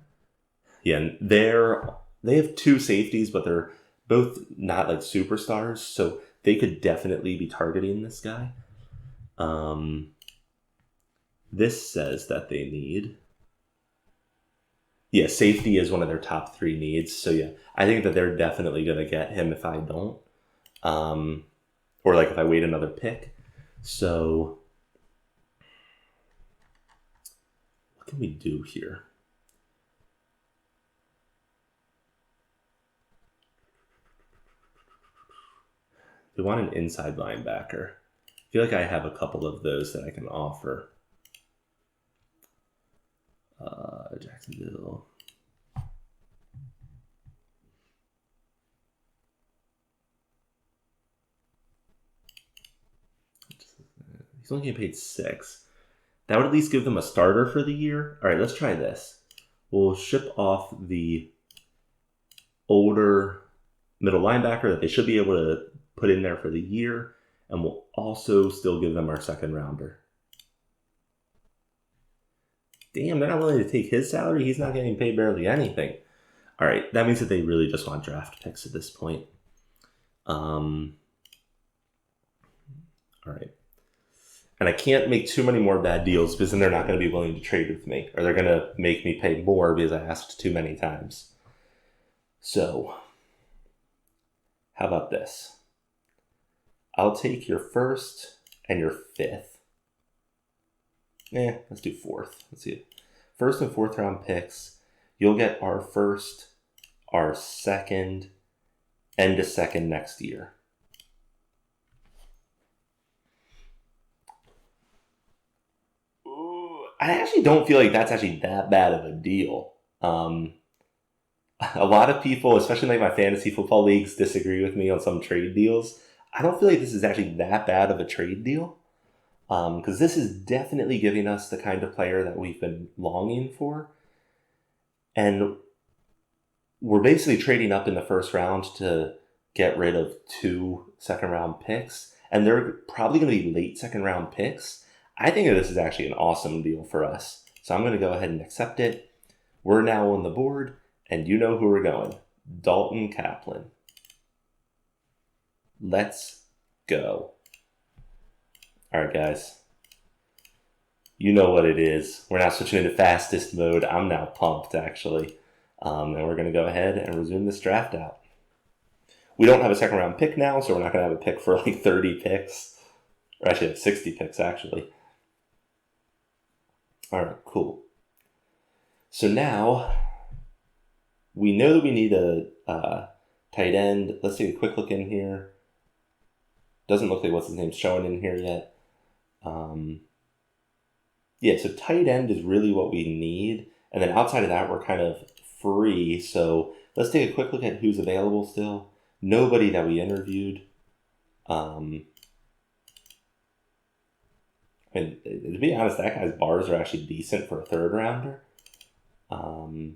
Yeah, and they have 2 safeties, but they're both not like superstars, so they could definitely be targeting this guy. This says that they need... Yeah, safety is one of their top 3 needs. So yeah, I think that they're definitely going to get him if I don't. Or like if I wait another pick. So what can we do here? We want an inside linebacker. I feel like I have a couple of those that I can offer. Jacksonville. He's only getting paid 6. That would at least give them a starter for the year. All right, let's try this. We'll ship off the older middle linebacker that they should be able to put in there for the year, and we'll also still give them our second rounder. Damn, they're not willing to take his salary. He's not getting paid barely anything. All right, that means that they really just want draft picks at this point. All right. And I can't make too many more bad deals because then they're not going to be willing to trade with me, or they're going to make me pay more because I asked too many times. So, how about this? I'll take your 1st and your 5th. Let's do 4th. Let's see. 1st and 4th round picks. You'll get our 1st, our 2nd, and a 2nd next year. I actually don't feel like that's actually that bad of a deal. A lot of people, especially like my fantasy football leagues, disagree with me on some trade deals. I don't feel like this is actually that bad of a trade deal. Because this is definitely giving us the kind of player that we've been longing for. And we're basically trading up in the first round to get rid of 2 second-round picks. And they're probably going to be late second-round picks. I think that this is actually an awesome deal for us. So I'm going to go ahead and accept it. We're now on the board, and you know who we're going. Dalton Kaplan. Let's go. All right, guys. You know what it is. We're now switching into fastest mode. I'm now pumped, actually. And we're going to go ahead and resume this draft out. We don't have a second round pick now, so we're not going to have a pick for like 30 picks. Or actually, 60 picks, actually. All right, cool. So now, we know that we need a tight end. Let's take a quick look in here. Doesn't look like what's his name's showing in here yet. Yeah, so tight end is really what we need. And then outside of that, we're kind of free. So let's take a quick look at who's available still. Nobody that we interviewed. And to be honest, that guy's bars are actually decent for a third rounder. I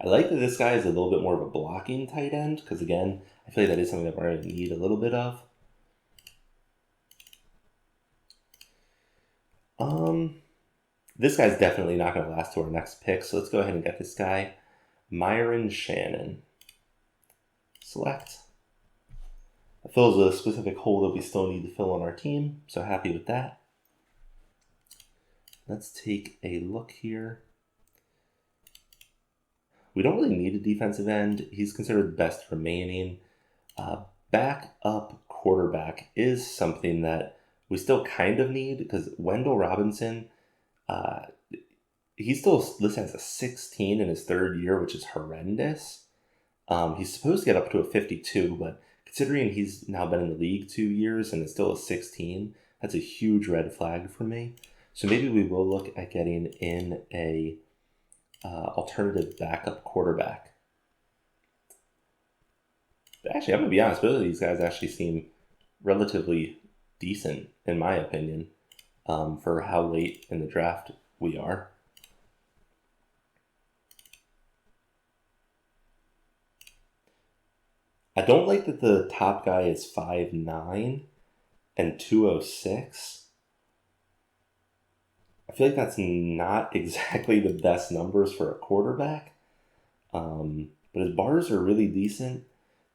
like that this guy is a little bit more of a blocking tight end because, again, I feel like that is something that we're going to need a little bit of. This guy's definitely not going to last to our next pick, so let's go ahead and get this guy. Myron Shannon. Select. That fills a specific hole that we still need to fill on our team, so happy with that. Let's take a look here. We don't really need a defensive end. He's considered best remaining. Backup quarterback is something that we still kind of need because Wendell Robinson, he's still listed as a 16 in his third year, which is horrendous. He's supposed to get up to a 52, but considering he's now been in the league 2 years and is still a 16, that's a huge red flag for me. So maybe we will look at getting in a alternative backup quarterback. Actually, I'm going to be honest, both of these guys actually seem relatively decent, in my opinion, for how late in the draft we are. I don't like that the top guy is 5'9" and 206. I feel like that's not exactly the best numbers for a quarterback. But his bars are really decent.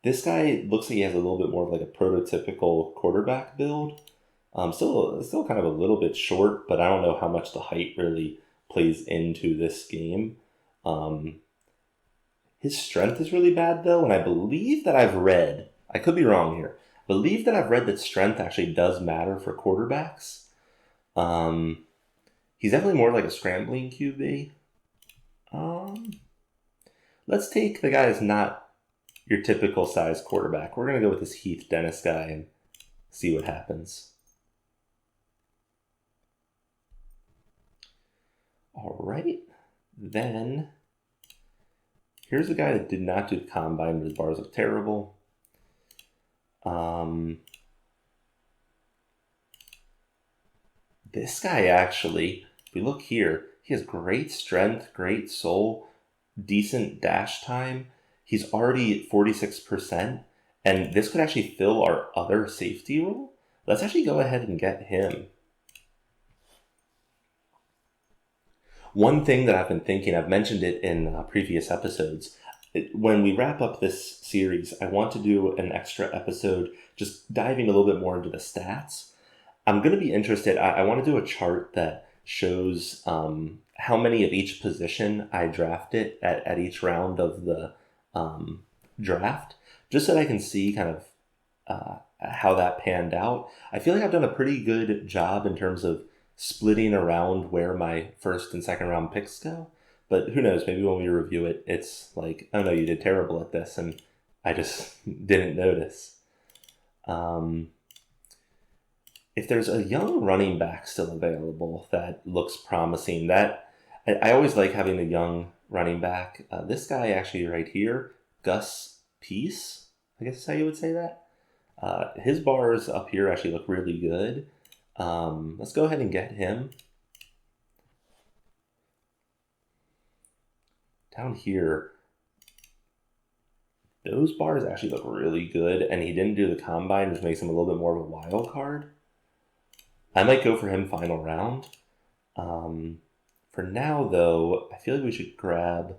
This guy looks like he has a little bit more of like a prototypical quarterback build. Still kind of a little bit short, but I don't know how much the height really plays into this game. His strength is really bad though, and I believe that I've read, I could be wrong here, I believe that I've read that strength actually does matter for quarterbacks. He's definitely more like a scrambling QB. Let's take the guy that's not your typical size quarterback. We're going to go with this Heath Dennis guy and see what happens. All right. Then, here's a guy that did not do the combine, but his bars look terrible. This guy actually, if we look here, he has great strength, great soul, decent dash time. He's already at 46%, and this could actually fill our other safety role. Let's actually go ahead and get him. One thing that I've been thinking, I've mentioned it in previous episodes, when we wrap up this series, I want to do an extra episode just diving a little bit more into the stats. I'm going to be interested, I want to do a chart that shows how many of each position I drafted at each round of the draft, just so that I can see kind of how that panned out. I feel like I've done a pretty good job in terms of splitting around where my first and second round picks go. But who knows, maybe when we review it, it's like, oh no, you did terrible at this, and I just didn't notice. if there's a young running back still available that looks promising, that I always like having a young running back. This guy actually right here, Gus Peace, I guess is how you would say that. His bars up here actually look really good. Let's go ahead and get him. Down here, those bars actually look really good, and he didn't do the combine, which makes him a little bit more of a wild card. I might go for him final round. For now, though, I feel like we should grab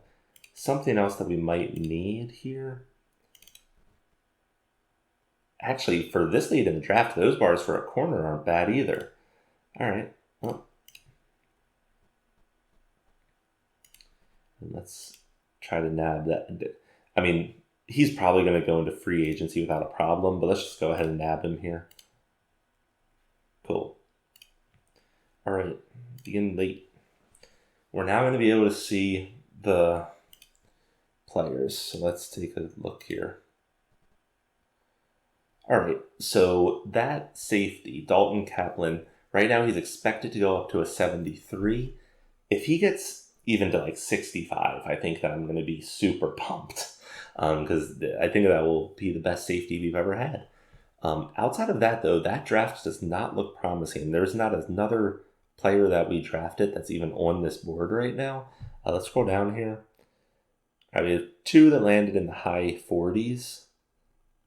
something else that we might need here. Actually, for this late in the draft, those bars for a corner aren't bad either. All right, well, let's try to nab that. I mean, he's probably going to go into free agency without a problem, but let's just go ahead and nab him here. Cool. All right, begin late. We're now going to be able to see the players, so let's take a look here. All right, so that safety, Dalton Kaplan, right now he's expected to go up to a 73. If he gets even to like 65, I think that I'm going to be super pumped because I think that will be the best safety we've ever had. Outside of that, though, that draft does not look promising. There's not another player that we drafted that's even on this board right now. Let's scroll down here. We have two that landed in the high 40s.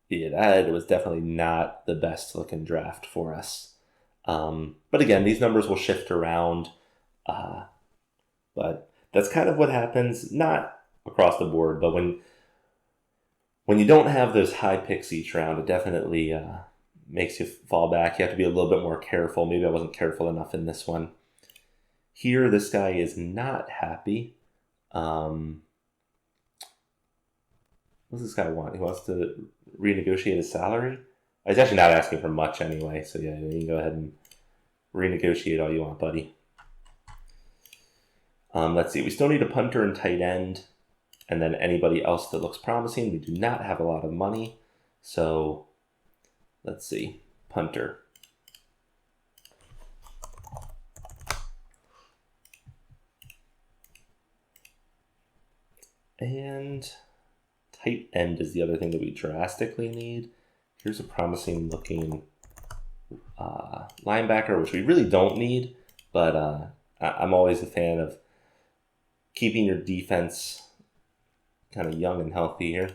Yeah, that was definitely not the best looking draft for us. But again, these numbers will shift around. But that's kind of what happens, not across the board, but when you don't have those high picks each round, it definitely makes you fall back. You have to be a little bit more careful. Maybe I wasn't careful enough in this one. Here, this guy is not happy. What does this guy want? He wants to renegotiate his salary. He's actually not asking for much anyway, so yeah, you can go ahead and renegotiate all you want, buddy. Let's see. We still need a punter and tight end, and then anybody else that looks promising. We do not have a lot of money, so let's see. Punter. And tight end is the other thing that we drastically need. Here's a promising looking linebacker, which we really don't need, but I'm always a fan of keeping your defense kind of young and healthy here.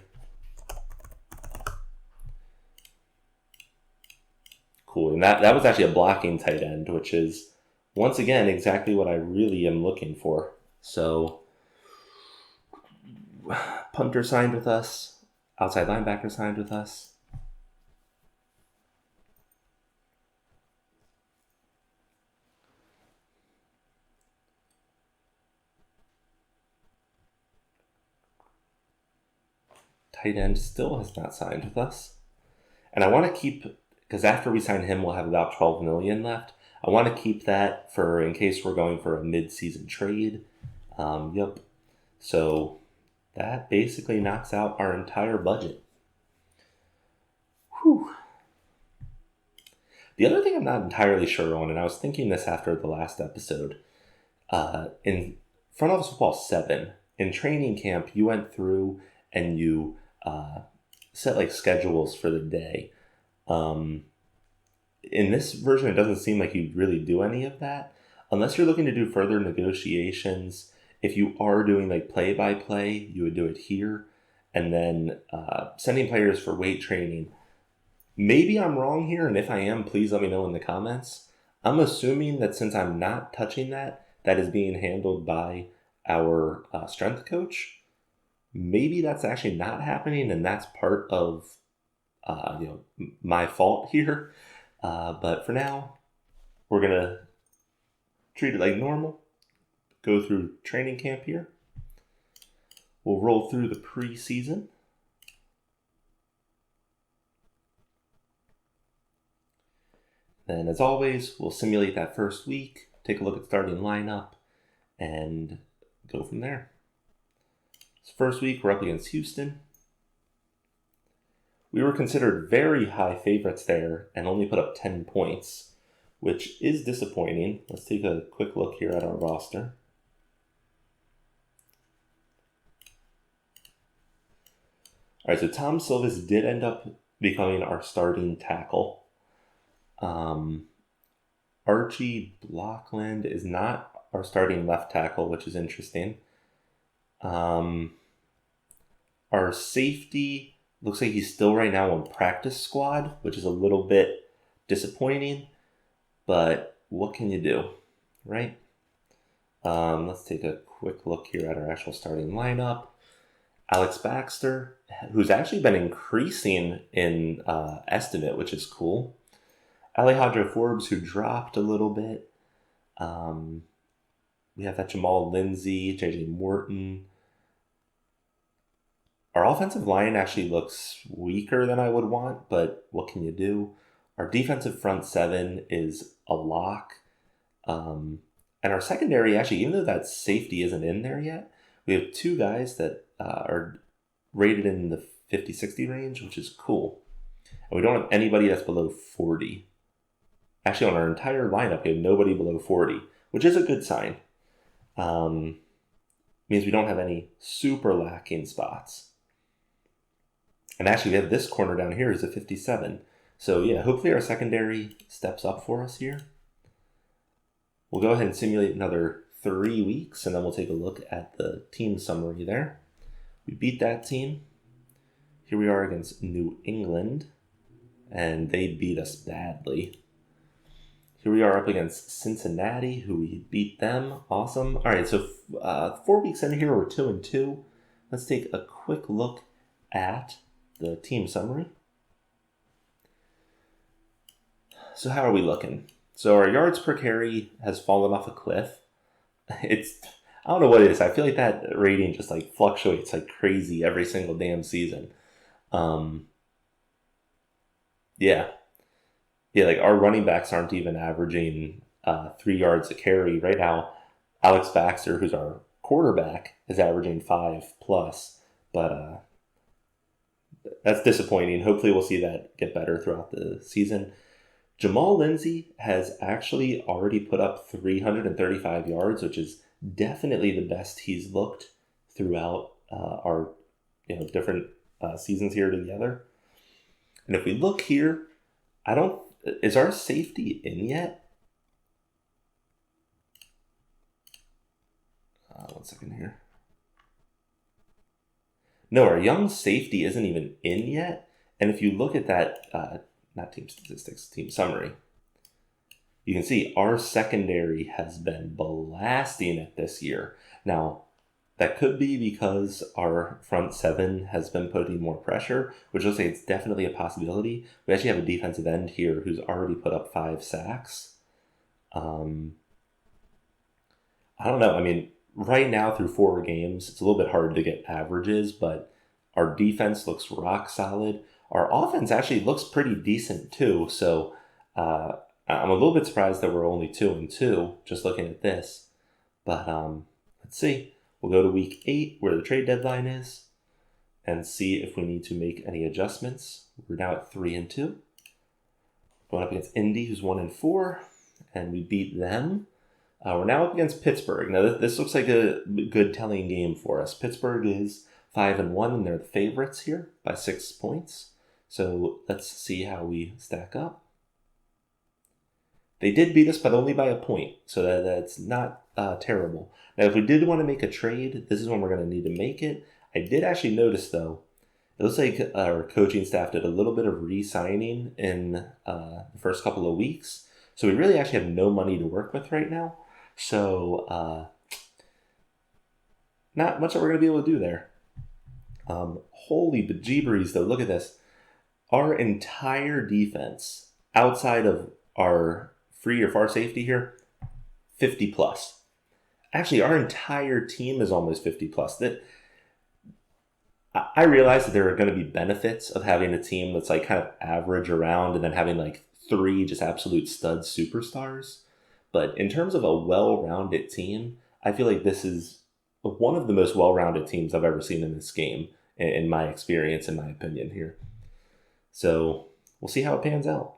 Cool, and that was actually a blocking tight end, which is, once again, exactly what I really am looking for. So, punter signed with us, outside linebacker signed with us. Tight end still has not signed with us. And I want to keep, because after we sign him, we'll have about $12 million left. I want to keep that for in case we're going for a mid-season trade. Yep. So that basically knocks out our entire budget. Whew. The other thing I'm not entirely sure on, and I was thinking this after the last episode, in Front Office Football 7, in training camp, you went through and you set like schedules for the day. In this version, it doesn't seem like you really do any of that. Unless you're looking to do further negotiations, if you are doing like play-by-play, you would do it here. And then sending players for weight training. Maybe I'm wrong here, and if I am, please let me know in the comments. I'm assuming that since I'm not touching that, that is being handled by our strength coach. Maybe that's actually not happening, and that's part of my fault here. But for now, we're going to treat it like normal. Go through training camp here. We'll roll through the preseason. Then, as always, we'll simulate that first week, take a look at starting lineup, and go from there. So first week, we're up against Houston. We were considered very high favorites there and only put up 10 points. which is disappointing. Let's take a quick look here at our roster. All right, so Tom Silvis did end up becoming our starting tackle. Archie Blockland is not our starting left tackle, which is interesting. Our safety looks like he's still right now on practice squad, which is a little bit disappointing, but what can you do, right? Let's take a quick look here at our actual starting lineup. Alex Baxter, who's actually been increasing in estimate, which is cool. Alejandro Forbes, who dropped a little bit. We have that Jamal Lindsay, JJ Morton. Our offensive line actually looks weaker than I would want, but what can you do? Our defensive front seven is a lock. And our secondary, actually, even though that safety isn't in there yet, we have two guys that are rated in the 50-60 range, which is cool. And we don't have anybody that's below 40. Actually, on our entire lineup, we have nobody below 40, which is a good sign. Means we don't have any super lacking spots. And actually, we have this corner down here is a 57. So yeah, hopefully our secondary steps up for us here. We'll go ahead and simulate another 3 weeks, and then we'll take a look at the team summary there. We beat that team. Here we are against New England, and they beat us badly. Here we are up against Cincinnati, who we beat them. Awesome. All right, so 4 weeks in here, we're 2-2. Let's take a quick look at the team summary. So how are we looking? So our yards per carry has fallen off a cliff. I don't know what it is. I feel like that rating just like fluctuates like crazy every single damn season. Yeah, like our running backs aren't even averaging 3 yards a carry. Right now, Alex Baxter, who's our quarterback, is averaging 5+, but that's disappointing. Hopefully we'll see that get better throughout the season. Jamal Lindsay has actually already put up 335 yards, which is definitely the best he's looked throughout our different seasons here together. And if we look here, is our safety in yet? 1 second here. No, our young safety isn't even in yet. And if you look at that, not team statistics, team summary, you can see our secondary has been blasting it this year. Now, that could be because our front seven has been putting more pressure, which will say it's definitely a possibility. We actually have a defensive end here who's already put up 5 sacks. I don't know. I mean, right now through 4 games, it's a little bit hard to get averages, but our defense looks rock solid. Our offense actually looks pretty decent too. So I'm a little bit surprised that we're only 2-2 just looking at this. But let's see. We'll go to week 8 where the trade deadline is and see if we need to make any adjustments. We're now at 3-2. Going up against Indy, who's 1-4, and we beat them. We're now up against Pittsburgh. Now this looks like a good telling game for us. Pittsburgh is 5-1, and they're the favorites here by 6 points. So let's see how we stack up. They did beat us, but only by a point, so that's not terrible. Now, if we did want to make a trade, this is when we're going to need to make it. I did actually notice, though, it looks like our coaching staff did a little bit of re-signing in the first couple of weeks. So we really actually have no money to work with right now. So not much that we're going to be able to do there. Holy bejeebers, though. Look at this. Our entire defense, outside of our free or far safety here, 50+. Actually, our entire team is almost 50+. I realize that there are going to be benefits of having a team that's like kind of average around and then having like 3 just absolute stud superstars. But in terms of a well-rounded team, I feel like this is one of the most well-rounded teams I've ever seen in this game, in my experience, in my opinion here. So we'll see how it pans out.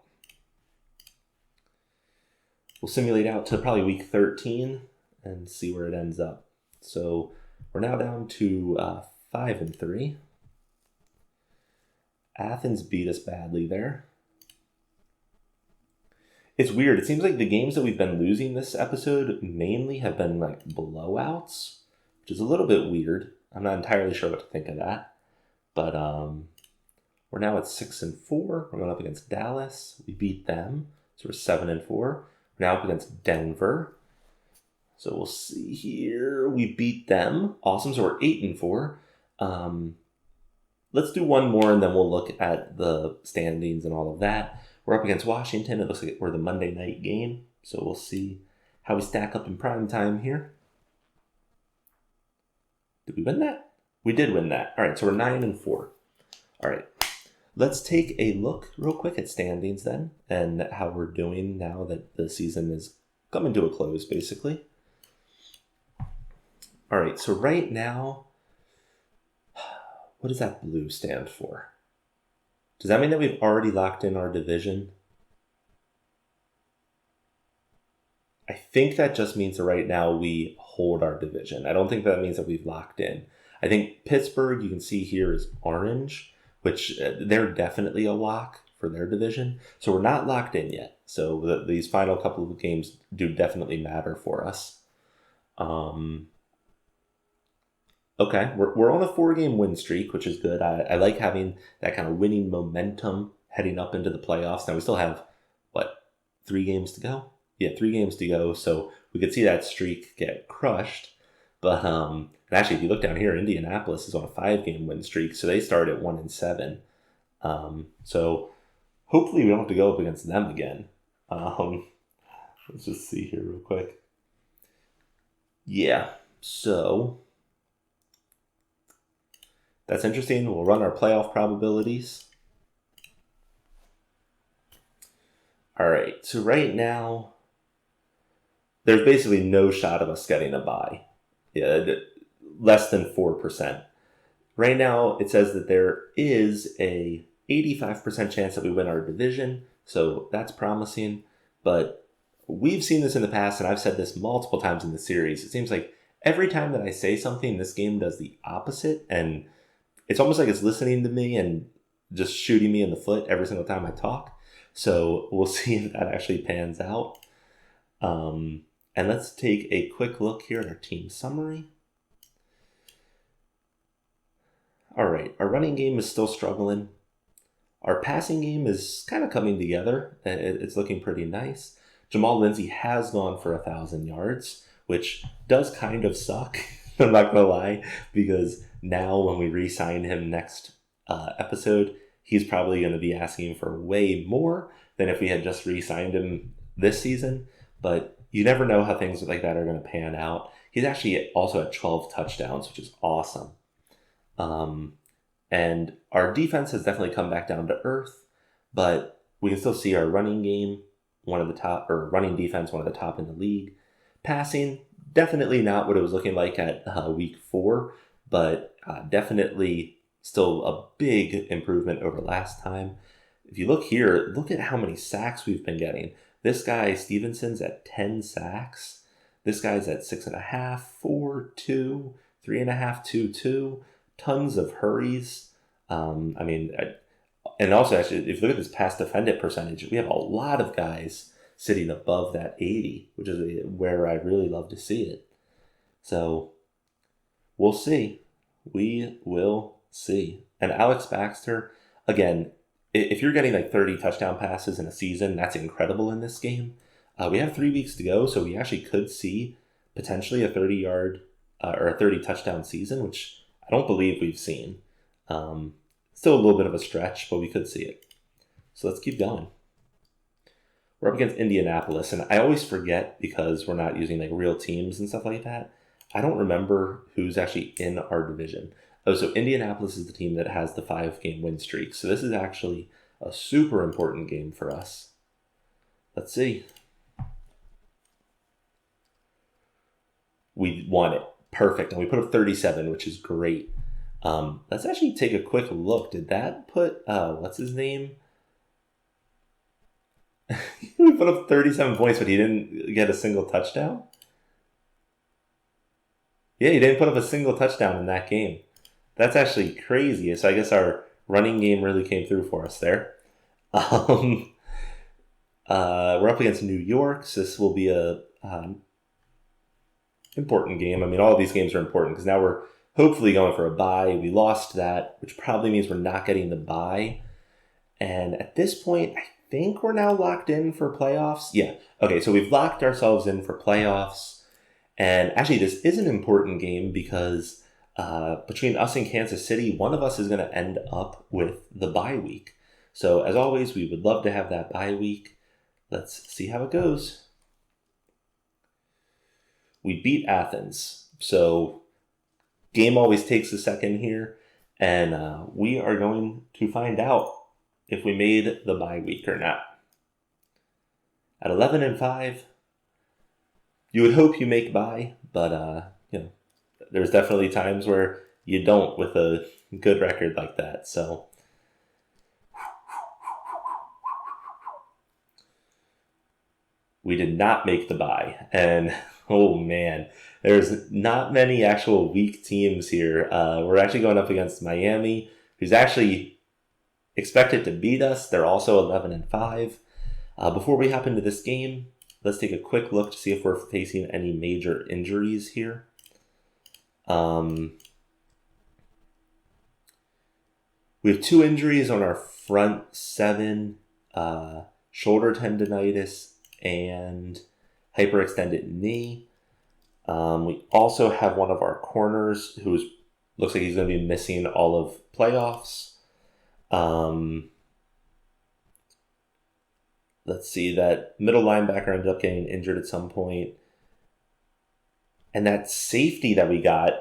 we'll simulate out to probably week 13 and see where it ends up. So we're now down to 5-3. Athens beat us badly there. It's weird. It seems like the games that we've been losing this episode mainly have been like blowouts, which is a little bit weird. I'm not entirely sure what to think of that. But we're now at 6-4. We're going up against Dallas. We beat them. So we're 7-4. We're now up against Denver. So we'll see here. We beat them. Awesome. So we're 8-4. Let's do one more and then we'll look at the standings and all of that. We're up against Washington. It looks like we're the Monday night game. So we'll see how we stack up in prime time here. Did we win that? We did win that. All right, so we're 9-4. All right, let's take a look real quick at standings then and how we're doing now that the season is coming to a close, basically. All right, so right now, what does that blue stand for? Does that mean that we've already locked in our division? I think that just means that right now we hold our division. I don't think that means that we've locked in. I think Pittsburgh, you can see here, is orange, which they're definitely a lock for their division. So we're not locked in yet. So these final couple of games do definitely matter for us. Okay, we're on a 4-game win streak, which is good. I like having that kind of winning momentum heading up into the playoffs. Now we still have, 3 games to go? Yeah, 3 games to go, so we could see that streak get crushed. But and actually, if you look down here, Indianapolis is on a 5-game win streak, so they start at 1-7. So hopefully we don't have to go up against them again. Let's just see here real quick. Yeah, so that's interesting. We'll run our playoff probabilities. All right, so right now, there's basically no shot of us getting a bye. Yeah, less than 4%. Right now, it says that there is a 85% chance that we win our division, so that's promising. But we've seen this in the past, and I've said this multiple times in the series. It seems like every time that I say something, this game does the opposite, and it's almost like it's listening to me and just shooting me in the foot every single time I talk. So we'll see if that actually pans out. And let's take a quick look here at our team summary. All right, our running game is still struggling. Our passing game is kind of coming together. It's looking pretty nice. Jamal Lindsay has gone for 1,000 yards, which does kind of suck. I'm not going to lie, because now when we re-sign him next episode, he's probably going to be asking for way more than if we had just re-signed him this season. But you never know how things like that are going to pan out. He's actually also at 12 touchdowns, which is awesome. And our defense has definitely come back down to earth, but we can still see our running game, one of the top, or running defense, one of the top in the league. Passing, definitely not what it was looking like at week 4, but definitely still a big improvement over last time. If you look here, look at how many sacks we've been getting. This guy, Stevenson's at 10 sacks. This guy's at 6.5, 4, 2, 3.5, 2, 2. Tons of hurries. And also, actually, if you look at this pass defended percentage, we have a lot of guys sitting above that 80, which is where I really love to see it. So we'll see. We will see. And Alex Baxter, again, if you're getting like 30 touchdown passes in a season, that's incredible in this game. We have 3 weeks to go, so we actually could see potentially a 30-yard or a 30 touchdown season, which I don't believe we've seen. Still a little bit of a stretch, but we could see it. So let's keep going. We're up against Indianapolis, and I always forget because we're not using like real teams and stuff like that. I don't remember who's actually in our division. Oh, so Indianapolis is the team that has the 5-game win streak. So this is actually a super important game for us. Let's see. We won it. Perfect. And we put up 37, which is great. Let's actually take a quick look. Did that put, what's his name? We put up 37 points, but he didn't get a single touchdown? Yeah, he didn't put up a single touchdown in that game. That's actually crazy. So I guess our running game really came through for us there. We're up against New York, so this will be a important game. I mean, all of these games are important because now we're hopefully going for a bye. We lost that, which probably means we're not getting the bye. And at this point, I think we're now locked in for playoffs. Yeah. Okay, so we've locked ourselves in for playoffs. And actually, this is an important game because between us and Kansas City, one of us is going to end up with the bye week. So as always, we would love to have that bye week. Let's see how it goes. We beat Athens. So game always takes a second here. And we are going to find out if we made the bye week or not. At 11-5, you would hope you make bye, but there's definitely times where you don't with a good record like that. So we did not make the bye, and oh man, there's not many actual weak teams here. We're actually going up against Miami, who's actually expected to beat us. They're also 11-5. Before we hop into this game, let's take a quick look to see if we're facing any major injuries here. We have 2 injuries on our front 7, shoulder tendonitis and hyperextended knee. We also have one of our corners who looks like he's going to be missing all of playoffs. Let's see, that middle linebacker ended up getting injured at some point. And that safety that we got,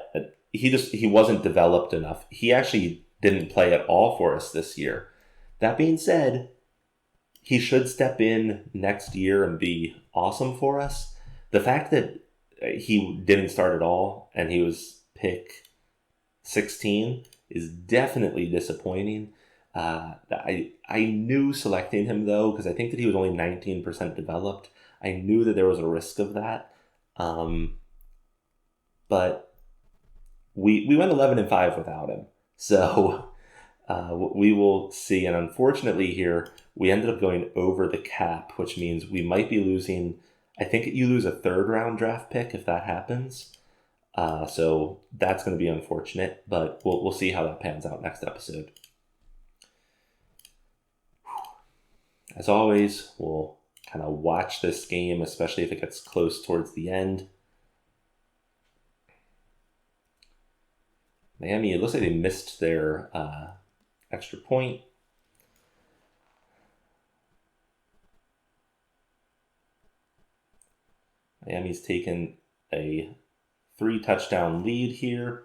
he wasn't developed enough. He actually didn't play at all for us this year. That being said, he should step in next year and be awesome for us. The fact that he didn't start at all and he was pick 16 is definitely disappointing. I knew selecting him though, because I think that he was only 19% developed. I knew that there was a risk of that. But we went 11-5 without him. So we will see. And unfortunately here, we ended up going over the cap, which means we might be losing. I think you lose a 3rd round draft pick if that happens. So that's going to be unfortunate, but we'll see how that pans out next episode. As always, we'll kind of watch this game, especially if it gets close towards the end. Miami, it looks like they missed their extra point. Miami's taken a 3-touchdown lead here.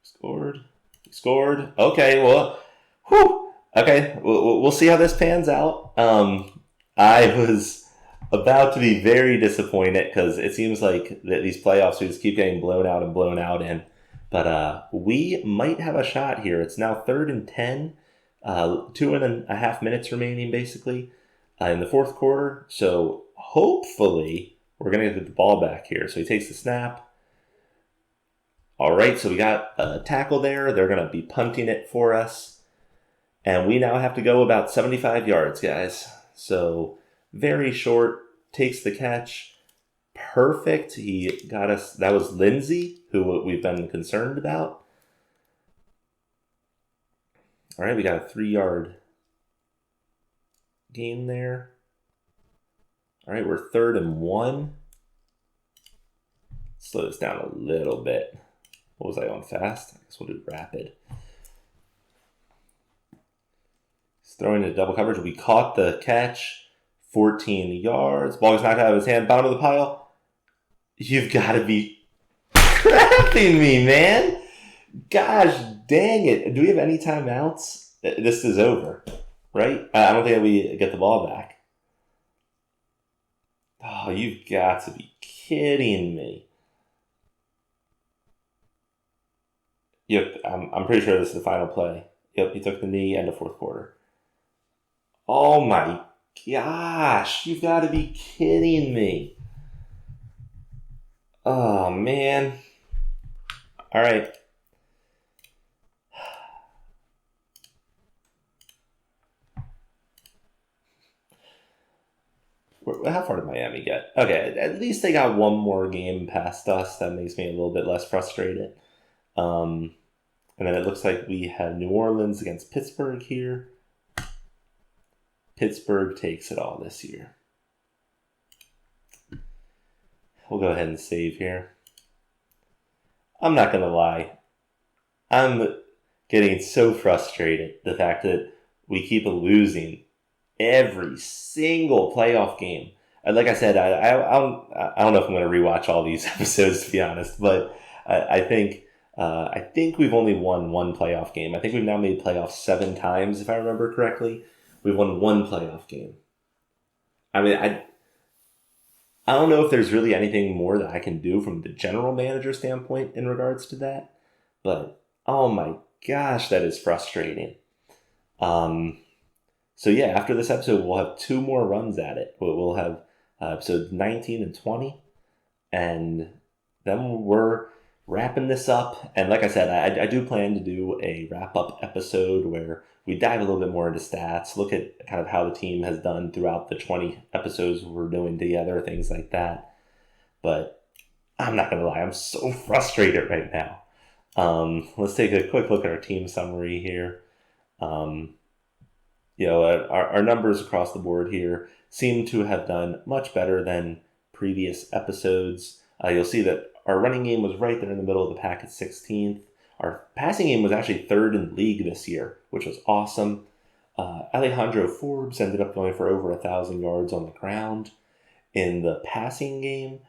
Scored. Okay, well, whew. Okay, we'll see how this pans out. I was about to be very disappointed because it seems like that these playoffs we just keep getting blown out in. But we might have a shot here. It's now 3rd and 10, 2.5 minutes remaining basically in the 4th quarter. So hopefully we're going to get the ball back here. So he takes the snap. All right, so we got a tackle there. They're going to be punting it for us. And we now have to go about 75 yards, guys. So very short, takes the catch. Perfect. He got us. That was Lindsay, who we've been concerned about. All right, we got a 3-yard gain there. All right, we're 3rd and 1. Slow this down a little bit. What was I on fast? I guess we'll do rapid. He's throwing into double coverage. We caught the catch. 14 yards. Ball is knocked out of his hand. Bottom of the pile. You've got to be crapping me, man. Gosh dang it. Do we have any timeouts? This is over, right? I don't think we get the ball back. Oh, you've got to be kidding me. Yep, I'm pretty sure this is the final play. Yep, he took the knee end of fourth quarter. Oh my gosh, you've got to be kidding me. Oh man. All right. How far did Miami get? Okay, at least they got one more game past us. That makes me a little bit less frustrated. And then it looks like we have New Orleans against Pittsburgh here. Pittsburgh takes it all this year. We'll go ahead and save here. I'm not going to lie. I'm getting so frustrated. The fact that we keep losing every single playoff game. And like I said, I don't know if I'm going to rewatch all these episodes, to be honest, but I think we've only won one playoff game. I think we've now made playoffs 7 times, if I remember correctly. We've won one playoff game. I mean, I don't know if there's really anything more that I can do from the general manager standpoint in regards to that, but oh my gosh, that is frustrating. So yeah, after this episode, we'll have 2 more runs at it. We'll have episodes 19 and 20, and then we're wrapping this up. And like I said, I do plan to do a wrap-up episode where we dive a little bit more into stats, look at kind of how the team has done throughout the 20 episodes we're doing together, things like that. But I'm not going to lie, I'm so frustrated right now. Let's take a quick look at our team summary here. Our numbers across the board here seem to have done much better than previous episodes. You'll see that our running game was right there in the middle of the pack at 16th. Our passing game was actually 3rd in the league this year, which was awesome. Alejandro Forbes ended up going for over 1,000 yards on the ground. In the passing game,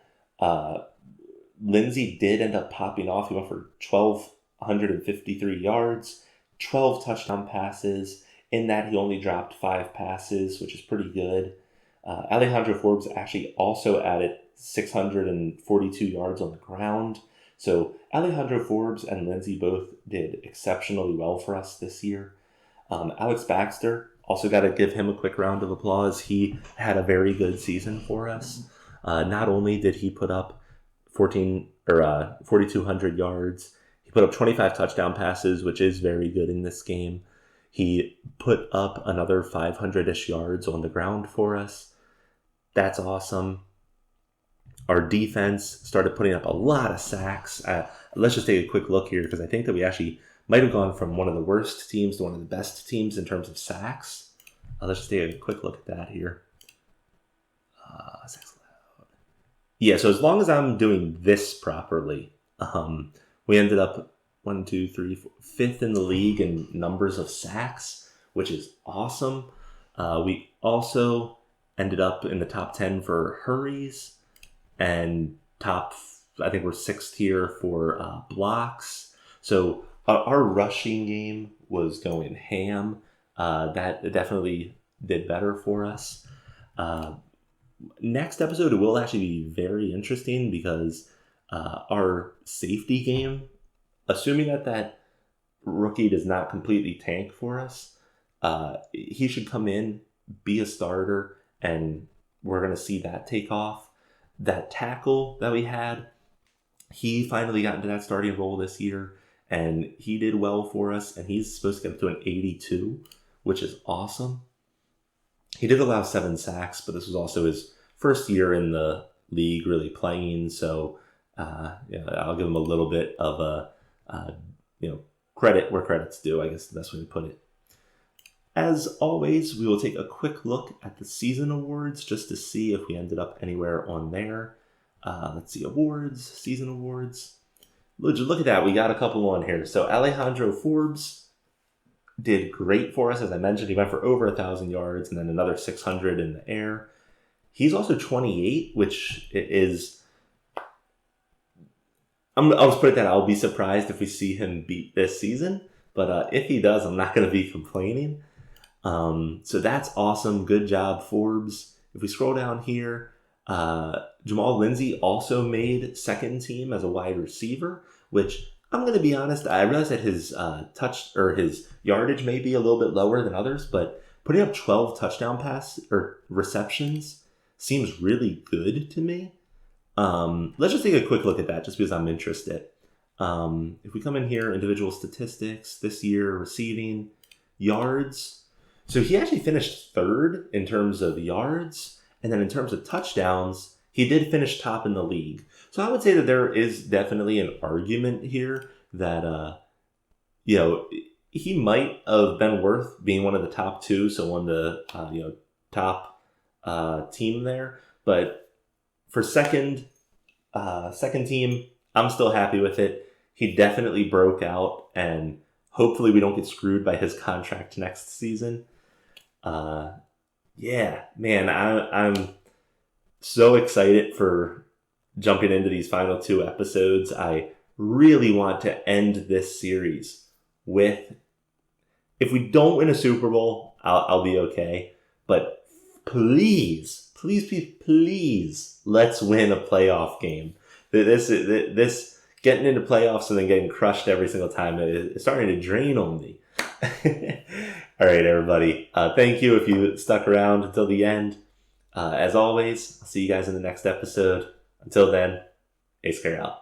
Lindsey did end up popping off. He went for 1,253 yards, 12 touchdown passes. In that, he only dropped 5 passes, which is pretty good. Alejandro Forbes actually also added 642 yards on the ground. So Alejandro Forbes and Lindsey both did exceptionally well for us this year. Alex Baxter, also got to give him a quick round of applause. He had a very good season for us. Not only did he put up 4,200 yards, he put up 25 touchdown passes, which is very good in this game. He put up another 500-ish yards on the ground for us. That's awesome. Our defense started putting up a lot of sacks. Let's just take a quick look here because I think that we actually might have gone from one of the worst teams to one of the best teams in terms of sacks. Let's just take a quick look at that here. Sacks allowed. Yeah, so as long as I'm doing this properly, we ended up 5th in the league in numbers of sacks, which is awesome. We also ended up in the top 10 for hurries and I think we're 6th here for blocks. So our rushing game was going ham. That definitely did better for us. Next episode will actually be very interesting because our safety game, assuming that rookie does not completely tank for us, he should come in, be a starter, and we're going to see that take off. That tackle that we had, he finally got into that starting role this year, and he did well for us, and he's supposed to get up to an 82, which is awesome. He did allow 7 sacks, but this was also his first year in the league really playing, so I'll give him a little bit of credit where credit's due, I guess the best way to put it. As always, we will take a quick look at the season awards just to see if we ended up anywhere on there. Let's see, season awards. Look at that, we got a couple on here. So Alejandro Forbes did great for us. As I mentioned, he went for over 1,000 yards and then another 600 in the air. He's also 28, which is... I'll just put it that I'll be surprised if we see him beat this season. But if he does, I'm not going to be complaining. So that's awesome. Good job, Forbes. If we scroll down here, Jamal Lindsey also made second team as a wide receiver, which I'm going to be honest. I realize that his his yardage may be a little bit lower than others, but putting up 12 touchdown pass or receptions seems really good to me. Let's just take a quick look at that just because I'm interested. If we come in here, individual statistics, this year, receiving, yards. So he actually finished third in terms of yards. And then in terms of touchdowns, he did finish top in the league. So I would say that there is definitely an argument here that, he might have been worth being one of the top two. So on the, top team there. But for second team, I'm still happy with it. He definitely broke out, and hopefully we don't get screwed by his contract next season. Yeah, man, I'm so excited for jumping into these final two episodes. I really want to end this series with, if we don't win a Super Bowl, I'll be okay. But please, let's win a playoff game. This getting into playoffs and then getting crushed every single time is starting to drain on me. All right, everybody. Thank you if you stuck around until the end. As always, I'll see you guys in the next episode. Until then, AyyScare out.